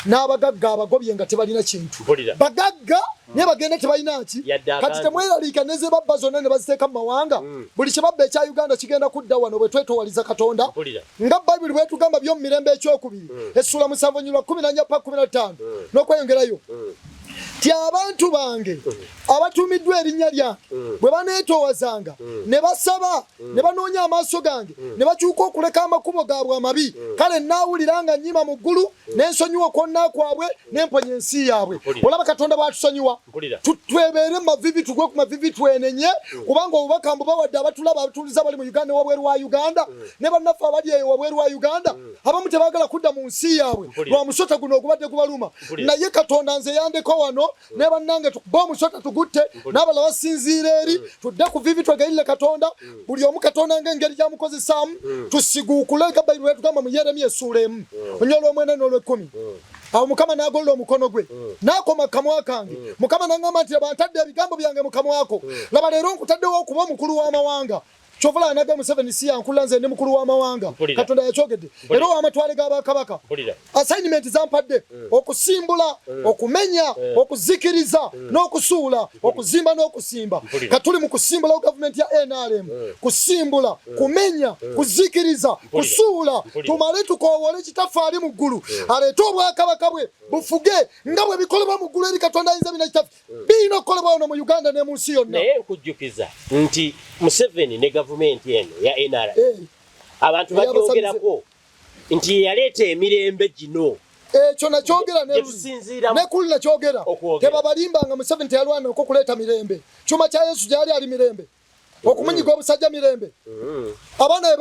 n'abagagga abagobye nga tebalina kintu bagagga ne bagenda tebalina ki kati temweraliika neze babba zonna ne baziteeka mu mawanga buli kye babba ekya Uganda kigenda kudda wano bwe twetowaliza Katonda nga Bayibuli bwetugamba by'omu mirembe ekyokubiri essuula 7:14-15 n'okweyongerayo ti abantu bange abatumiddwa erinnya lyange bwe baneetoowazanga ne basaba ne banoonya amaaso gange ne bakyuka okuleka amakubo gaabwe amabi kale naawulira nga nnyima mu ggulu n'ensonyiwa okwonna kwabwe n'emponya ensi yaabwe olaba Katonda bw'atusonyiwa twebeere mavivi tugwe ku mavivi twenenye kubanga obubaka mbubawadde abatulaba abatuliza bali mu Uganda wabweru wa Uganda ne bannaffe abali eyo wabweru wa Uganda abamu tebaagala kudda mu nsi yaabwe lwa musota guno ogubadde gubaluma naye Katonda nze yandeko wano ne bannange tukuba omusota tugutte n'abala basinziira eri tudde ku vivi twegayirire Katonda buli omu Katonda ng'engeri gy'amukozesaamu tusiguukule nga Bayibuli tugamba mu Yeremiya essuula 1 onyola 9 n'olw'ekumi awo Mukama n'agolola omukono gwe n'akoma kamwa kange Mukama n'aŋŋamba nti laba ntadde ebigambo byange mu kamwako laba leero nkutaddewo okuba omukulu w'amawanga kyovula anaga Museveni si yankula nze ndi mukulu w'amawanga Katonda yakyogedde era ow'amatwale g'abakabaka assignment zampadde okusimbula okumenya okuzikiriza n'okusuula okuzimba n'okusimba katuli mu kusimbula gavumenti ya NRM kusimbula kumenya kuzikiriza kusuula tumale tukoowole kitaffe mu ggulu aleete obwakabaka bwe bufuge nga bwe bikolebwa mu ggulu eri Katonda ayinza bina kitaffe birina okukolebwa wano mu Uganda ne mu nsi yonna naye nkujjukiza nti Museveni ne gavumenti eno ya NRM abantu bagyogerako nti yaleeta emirembe gino ekyo nakyogera nekuli nakyogera tebabalimbanga Museveni teyalwana okukuleeta mirembe kyuma kya Yesu gyali ali mirembe okumunyiga obusajja mirembe abaana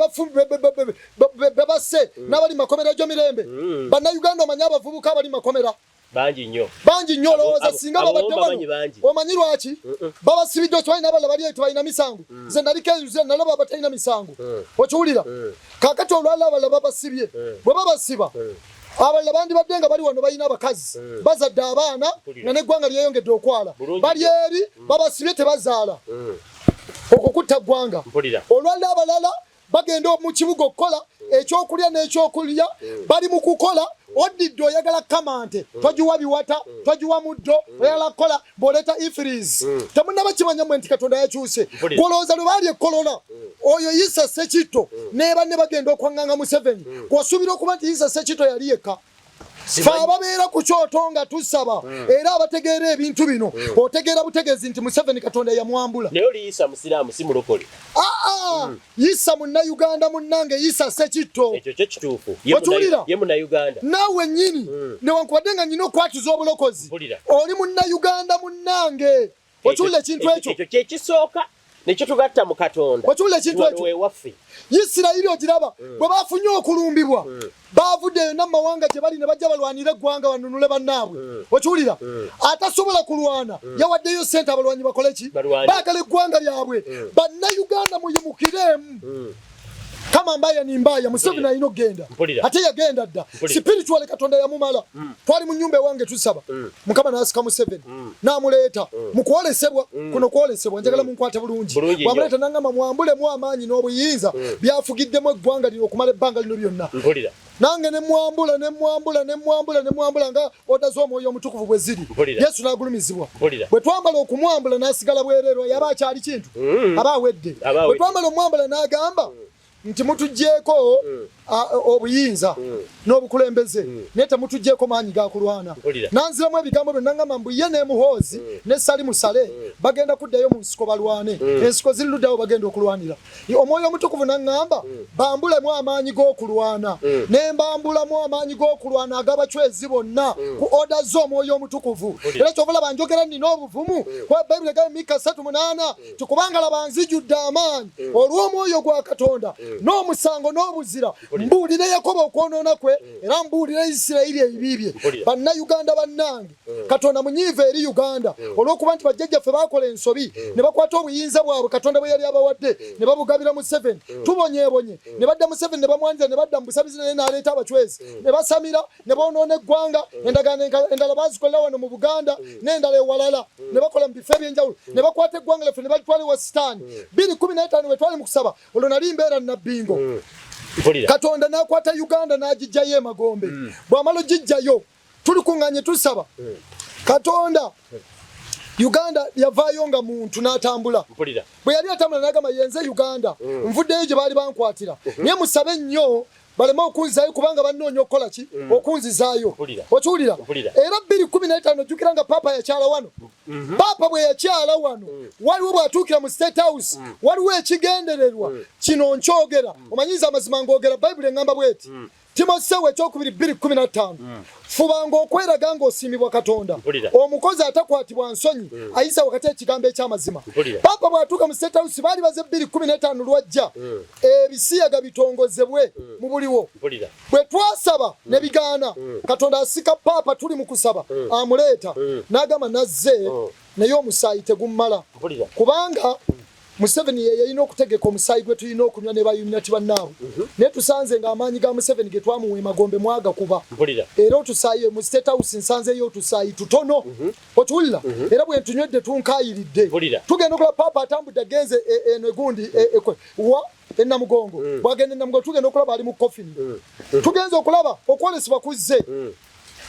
bebasse n'abali makomera gyo mirembe bannayuganda omanye abavubuka abali makomera bangi nnyo olowooza singa babadde wano omanyi lwaki babasibidde tebalina abala bali tebalina misango nze nalikeeyuze nalaba abatalina misango okiwulira kaakati olwala abala babasibye bwe babasiba abalala bandi baddenga bali wano balina abakazi bazadde abaana nga neggwanga lyeyongedde okwala bali eri babasibye tebazaala okukutta ggwanga olwaliro abalala bagenda mu kibuga okukola ekyokulya n'ekyokulya bali mu kukola odidde oyagala kamante togiwa biwata togiwa muddo oyagala kukola bw'oleeta ifirizi temunaba kimanya mwe nti Katonda yakyuse golowooza lwe baali ekkolona oyo Issa Ssekitto ne banne bagenda okwaŋŋanga Museveni kwasuubira okuba nti Issa Ssekitto yali yekka fe ababeera ku kyoto nga tusaba era abategeera ebintu bino otegeera butegeezi nti Museveni Katonda yamwambula naye oli Issa musiraamu si mulokole Issa munnayuganda munnange Issa Ssekitto ekyo kyo kituufu ye munnayuganda naawe nnyini newankubadde nga nnyina okwatuza obulokozi oli munnayuganda munnange okiwulira ekintu ekyo ekyo kyekisooka nekyo tugatta mu Katonda okiwulira ekintu ekyo ewaffe Isirayiri ogiraba bwe bafunye okulumbibwa bavuddeyo n'amawanga gye bali ne bajja balwanira eggwanga banunule bannaabwe okiwulira atasobola kulwana yawaddeyo ssente abalwanyi bakole ki baagala eggwanga lyabwe bannayuganda muyimukiremu kama mbaya ni mbaya Museveni alina okgenda ate yagenda dda spiritual Katonda yamumala twali mu nnyumba ewange tusaba Mukama n'asika Museveni n'amuleeta mu kwolesebwa kuno kwolesebwa njagala munkwate bulungi bw'amuleeta n'angamba mwambulemu amaanyi n'obuyinza byafugiddemu eggwanga lino okumala ebbanga lino lyonna nange ne mwambula nga oda z'omwoyo omutukuvu bwe ziri Yesu n'agulumizibwa bwe twambala okumwambula n'asigala bwereerwa yaba akyali kintu aba awedde bwe twambala omwambula n'agamba nti mutuggyeko obuyinza n'obukulembeze naye temutuggyeko maanyi ga kulwana nanziramu ebigambo byo nangamba mbu ye n'emuhoozi ne Salimu Sale bagenda kuddayo mu nsiko balwane ensiko ziri luddayo bagenda okulwanira omwoyo omutukuvu naŋŋamba bambulemu amaanyi g'okulwana ne mbambulamu amaanyi g'okulwana ag'abacwezi bonna ku oda z'omwoyo omutukuvu era kyovulaba njogera nnina obuvumu kuba Bayibuli egamba Miika 3:8 tikubanga laba nzijjudde amaanyi olw'omwoyo gwa Katonda n'omusango n'obuzira mbuulire Yakobo okwonoona kwe era mbuulire Isirayiri ebibi bye bannayuganda bannange Katonda munyiivu eri Uganda olw'okuba nti bajjajjaffe baakola ensobi ne bakwata obuyinza bwabwe Katonda bwe yali abawadde ne babugabira Museveni tubonyeebonye ne badda Museveni ne bamwaniriza ne badda mu busabizi naye n'aleeta abacwezi ne basamira ne boonoona eggwanga endagaano endala baazikolela wano mu Buganda n'endala ewalala ne bakola mu bifo eby'enjawulo ne bakwata eggwanga lyaffe ne balitwala ewa Sitaani 2015 bwe twali mu kusaba olwo nali mbeera Nabbingo Katonda n'akwata Uganda n'agijjayo emagombe bw'amala ogijjayo tuli kuŋŋaanye tusaba Katonda Uganda yavaayo nga muntu n'atambula bwe yali atambula n'agamba yenze Uganda nvuddeyo gye baali bankwatira naye musabe nnyo baleme okunzizaayo kubanga bannoonya okukola ki okunzizaayo okiwulira era 2015 ojjukira nga Paapa yakyala wano Paapa bwe yakyala wano waliwo bw'atuukira mu State House waliwo ekigendererwa kino nkyogera omanyiza amazima ng'ogera Bayibuli eŋŋamba bw'eti Timoseewo ekyokubiri 2:15 fubanga okweraga ng'osiimibwa Katonda omukozi atakwatibwa nsonyi ayisa wakati ekigambo eky'amazima Paapa bw'atuuka mu State House baali baze 2015 lwajja ebisiyaga bitongozebwe mu buliwo bwe twasaba ne bigaana Katonda asika Paapa tuli mu kusaba amuleeta n'agamba nazze naye omusaayi tegummala kubanga Museveni yalina okutegeka omusaayi gwe tulina okunywa ne bayuminati bannaabwe naye tusanze ng'amaanyi ga Museveni ge twamuwa emagombe mwagakuba era otusaayi mu State House nsanzeeyo otusaayi tutono okiwulira era bwe ntunywedde tunkaayiridde tugenda okulaba Paapa atambudde agenze eno egundi wa ennamugongo bw'agenda ennamugongo tugenda okulaba ali mu kofini tugenze okulaba okwolesebwa kuzze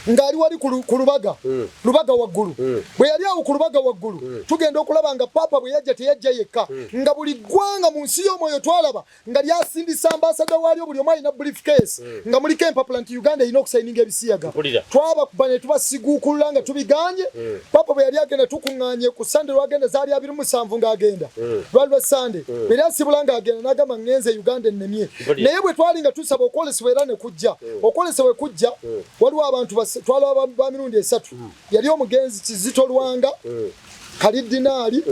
ng'ali wali ku lubaga waggulu bwe yali awo ku lubaga waggulu tugenda okulaba nga Paapa bwe yajja teyajja yekka nga buli ggwanga mu nsi y'omwoyo twalaba nga lyasindisa ambasada waalyo buli omu alina briefcase nga muliko empapula nti Uganda erina okusayininga ebisiyaga twabakuba ne tubasiguukulula nga tubiganye Paapa bwe yali agenda tukuŋŋaanye ku Sande lwagenda zaali 27 ng'agenda lwali lwa Sande bwe yali asibula ng'agenda n'agamba ngenze Uganda ennemye naye bwe twali nga tusaba okwolesebwa era ne kujja okwolesebwa kujja waliwo abantu twalaba ba mirundi 3 yali omugenzi Kizito Lwanga Kalidinaali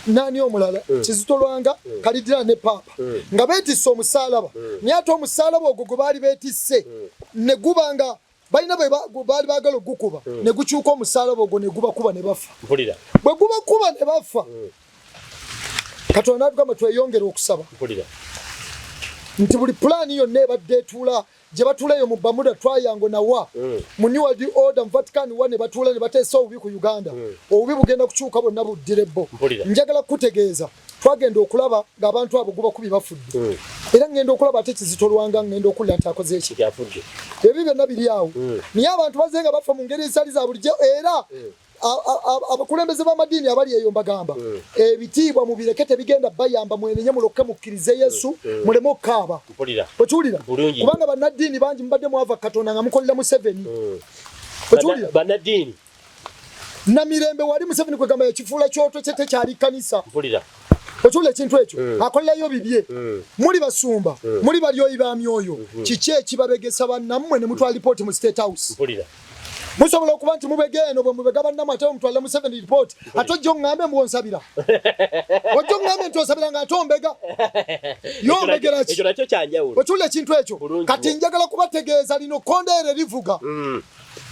nani omulala Kizito Lwanga Kalidinaali ne Paapa nga beetisse omusaalaba naye ate omusaalaba ogwo gwe baali beetisse ne gubanga balina baali baagala ogukuba ne gukyuka omusaalaba ogwo ne gubakuba ne bafa bwe gubakuba ne bafa Katonda n'atugamba tweyongere okusaba nti buli plan yonna ebadde etula gye batulayo mu Bermuda Triangle nawa mu New World Order mu Vatican ne batula ne bateesa obubi ku Uganda obubi bugenda kukyuka bonna buddirebo njagala kutegeeza twagenda okulaba ng'abantu abo guba kubi bafudde era ngenda okulaba ate Kizito Lwanga ngenda okulira nti akoze eki kyafudde ebyo byonna biri awo naye abantu bazenga bafa mu ngeri ezitali za bulijjo era abakulembeze b'amadiini abali eyo mbagamba ebitiibwa mu birekete bigenda bayamba mwenenye mulokke mukkirize Yesu muleme okukaaba okiwulira kubanga bannaddiini bangi mubadde mwava Katonda nga mukolera Museveni okiwulira bannaddiini Namirembe wali Museveni kwegamba ekifuula kyoto kye tekyali kanisa okiwulira ekintu ekyo akolerayo bibye muli basumba muli balyoyi ba myoyo kiki ekibabegesa bannammwe ne mutwala lipooti mu State House musobola okuba nti mubegeeno bwe mubega bannammwe ate mutwala Museveni report ate ojja oŋŋambe mbwonsabira ojja oŋŋambe nti osabira ng'ate ombega yombegera ki okiwulira ekintu ekyo kati njagala kubategeeza lino kondeere livuga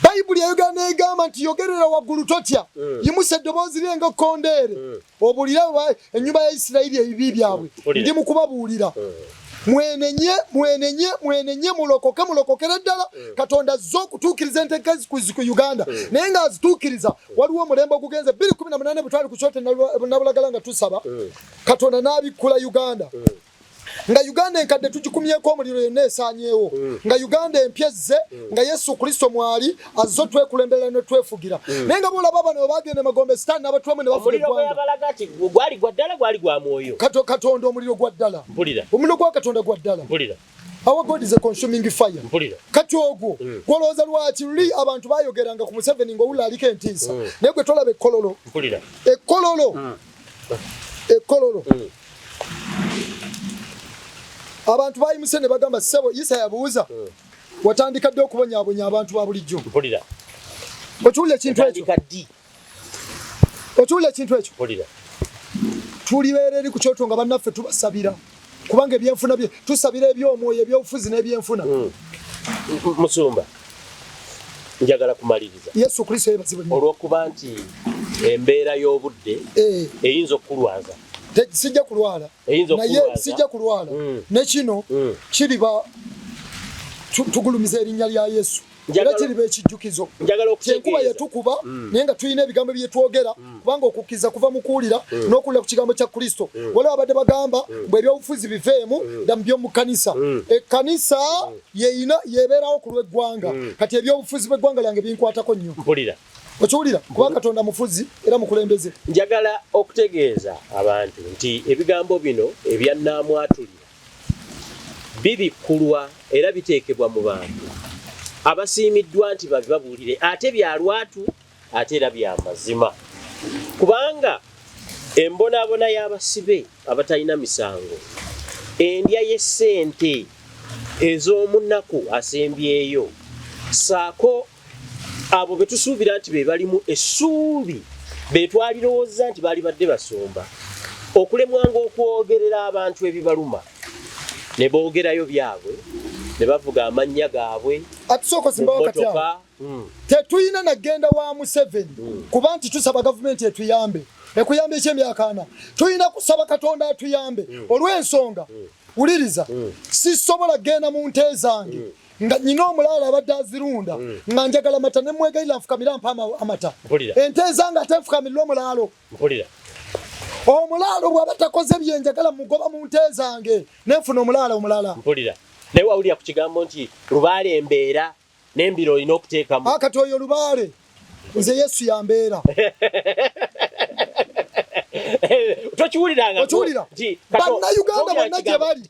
Bayibuli ya Uganda egamba nti yogerera waggulu totya yimuse eddoboozi lye nga kondeere obulira ennyumba ya Isirayiri ebibi byabwe ndi mu kubabuulira mwenenye mulokokere ddala Katonda azze okutuukiriza enteeka ku Uganda naye ng'azituukiriza waliwo omulembe ogugenze 2018 bwe twali ku kyoto nabulagala nga tusaba Katonda n'abikkula Uganda nga Uganda enkadde tugikumyeko omuliro yonna esaanyeewo nga Uganda empyezze nga Yesu Kristo mwali azzo twekulembera ne twefugira naye nga boolaba bano bagenda Magombe Sitaani n'abatulamu ne bafuga gwali gwa ddala gwali gwa mwoyo Katonda omuliro gwa ddala omuliro gwa Katonda gwa ddala Our God is a consuming fire kati ogwo gwolowooza lwaki luli abantu bayogeranga ku Museveni ng'owulira aliko entiisa naye gwe tolaba ekkololo abantu bayimuse ne bagamba ssebo Isaya yabuuza watandika dde okubonyaabonya abantu ba bulijjo okiwulira ekintu ekyo tulibeera eri ku kyoto nga bannaffe tubasabira kubanga ebyenfuna bye tusabira ebyomwoyo ebyobufuzi n'ebyenfuna Musumba njagala kumaliriza Yesu Kristo yebazibwe olw'okuba nti embeera y'obudde eyinza okulwaza sijja kulwala naye sijja kulwala ne kino kiriba tugulumiza erinnya lya Yesu era kiriba ekijjukizo enkuba yetukuba naye nga tulina ebigambo byetwogera kubanga okukkiriza kuva mu kuwulira n'okuwulira ku kigambo kya Kristo waliwo abadde bagamba bwe ebyobufuzi biveemu ddamu by'omu kkanisa ekkanisa yebeerawo ku lw'eggwanga kati ebyobufuzi bw'eggwanga lyange binkwatako nnyo okiwulira kuba Katonda mufuzi era mukulembeze njagala okutegeeza abantu nti ebigambo bino ebyannaamwatulira bibikkulwa era biteekebwa mu bantu abasiimiddwa nti babibabuulire ate bya lwatu ate era bya mazima kubanga embonaabona y'abasibe abatalina misango endya y'essente ez'omunaku asembyeyo saako abo betusuubira nti be balimu essuubi betwalirowooza nti baali badde basomba okulemwanga okwogerera abantu ebibaluma ne boogerayo byabwe ne bavuga amannya gaabwe atusooka simbawo katya tetuyina nagenda wa Museveni kuba nti tusaba gavumenti etuyambe ekuyambe eky'emyaka 4 tuyina kusaba Katonda atuyambe olw'ensonga wuliriza sisobola genda mu nte zange nga nyina omulaalo abadde azirunda nga njagala amata ne mwegayira nfukamira mpa amata ente zange ate nfukamirira omulaalo omulaalo bw'aba takoze bye njagala mugoba mu nte zange nenfuna omulaalo omulala naye wawulira ku kigambo nti lubaale embeera n'embiro olina okuteekamu kati oyo lubaale nze Yesu yambeera tokiwuliranga bannayuganda bonna gye bali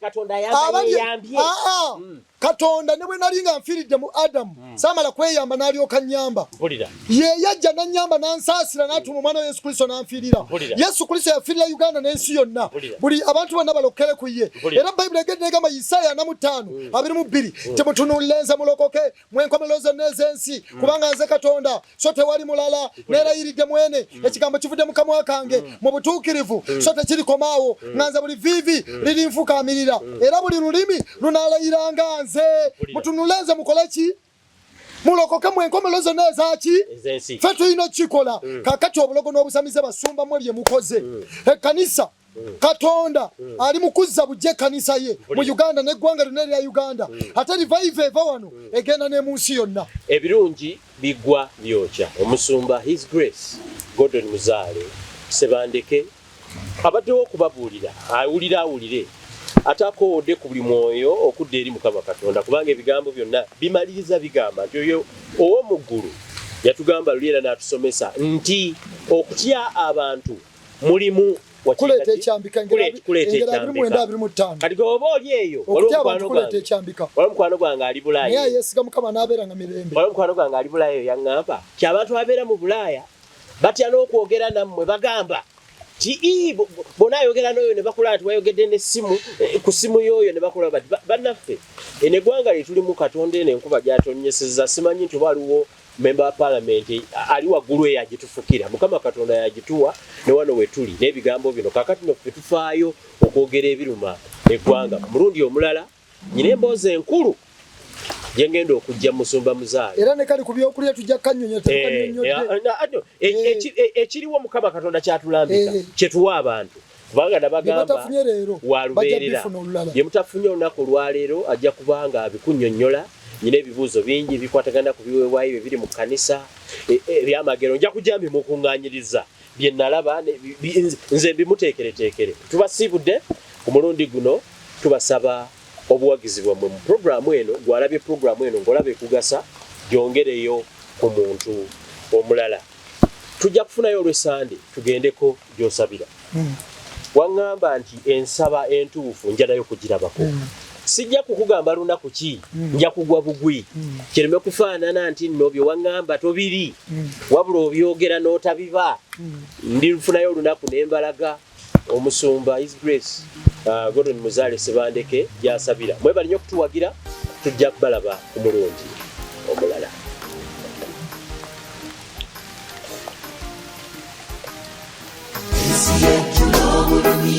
Katonda ne bwe nali nga nfiiridde mu Adamu saamala kweyamba n'alyoka nnyamba ye yajja n'annyamba n'ansaasira n'atuma omwana wa Yesu Kristo n'anfiirira Yesu Kristo yafiirira Uganda n'ensi yonna buli abantu bonna balokere ku ye era Bayibuli egamba Isaaya 45:22 temutunuulire nze mulokoke mwenkomerero zonna ez'ensi kubanga nze Katonda so tewali mulala neerayiridde mwene ekigambo kivudde mu kamwa kange mu butuukirivu so tekirikomaawo nga nze buli viivi lirinfukaamirira era buli lulimi lunaalayiranga nze mutunule nze mukole ki mulokoke mwenkomerero zonna ezaki ffe tulina okukikola kakati obulogo n'obusamize basumba mwe bye mukoze ekkanisa Katonda ali mukuzza bujje kanisa ye mu Uganda n'eggwanga lyonna erya Uganda ate revive eva wano egenda ne mu nsi yonna. Ebirungi bigwa byokya. Omusumba His Grace Gordon Muzaale Sebandeke abaddewo okubabuulira awulire atakoode ku buli mwoyo okudda eri Mukama Katonda kubanga ebigambo byonna bimaliriza bigamba nti oyo ow'omuggulu yatugamba luliera n'atusomesa nti okutya abantu mulimu kuleeta ekyambika engera 27:25 kati oba oli eyo mukwano gwange ali Bulaaya naye yeesiga Mukama n'abeera nga mirembe mukwano gwange ali Bulaaya yaŋŋamba ti abantu abeera mu Bulaaya batya n'okwogera nammwe bagamba ti bona ayogera n'oyo ne bakola nti wayogedde n'essimu ku ssimu y'oyo ne bakola bati bannaffe eno eggwanga lye tulimu Katonda eno enkuba gy'atonnyesezza simanyi nti oba aliwo member wa parliament ali waggulu eyo agitufukira Mukama Katonda yagituwa ne wano we tuli n'ebigambo bino kakati naffe tufaayo okwogera ebiruma eggwanga mulundi omulala nyina emboozi enkulu gye ngenda okujja Musumba Muzaale era ne kali ku byokulya tujja kannyonyote ekiriwo Mukama Katonda kyatulambika kyetuwa abantu kubanga nabagamba walubeerera bye mutafunye olunaku olwaleero ajja kubanga abikunnyonnyola nyina ebibuuzo bingi bikwatagana ku biweebwayo ebiri mu kkanisa ebyamagero nja kujja mbimukuŋŋaanyiriza bye nalaba nze mbimuteekereteekere tubasiibudde ku mulundi guno tubasaba obuwagizi bwammwe mu puroguramu eno gwalabye puroguramu eno ng'olaba ekugasa gyongereyo ku muntu omulala tujja kufunayo olw'esande tugendeko gy'osabira waŋŋamba nti ensaba entuufu njalayo kugirabako sijja kukugamba lunaku ki nja kugwa bugwi kireme kufaanana nti nno bye waŋŋamba tobiri wabula obyogera n'otabiba ndifunayo olunaku n'embalaga omusumba His Grace Gordon Muzaale Sebandeke gy'asabira mwebali nnyo okutuwagira tujja kubalaba ku mulundi omulala. Esi yetu n'obulumi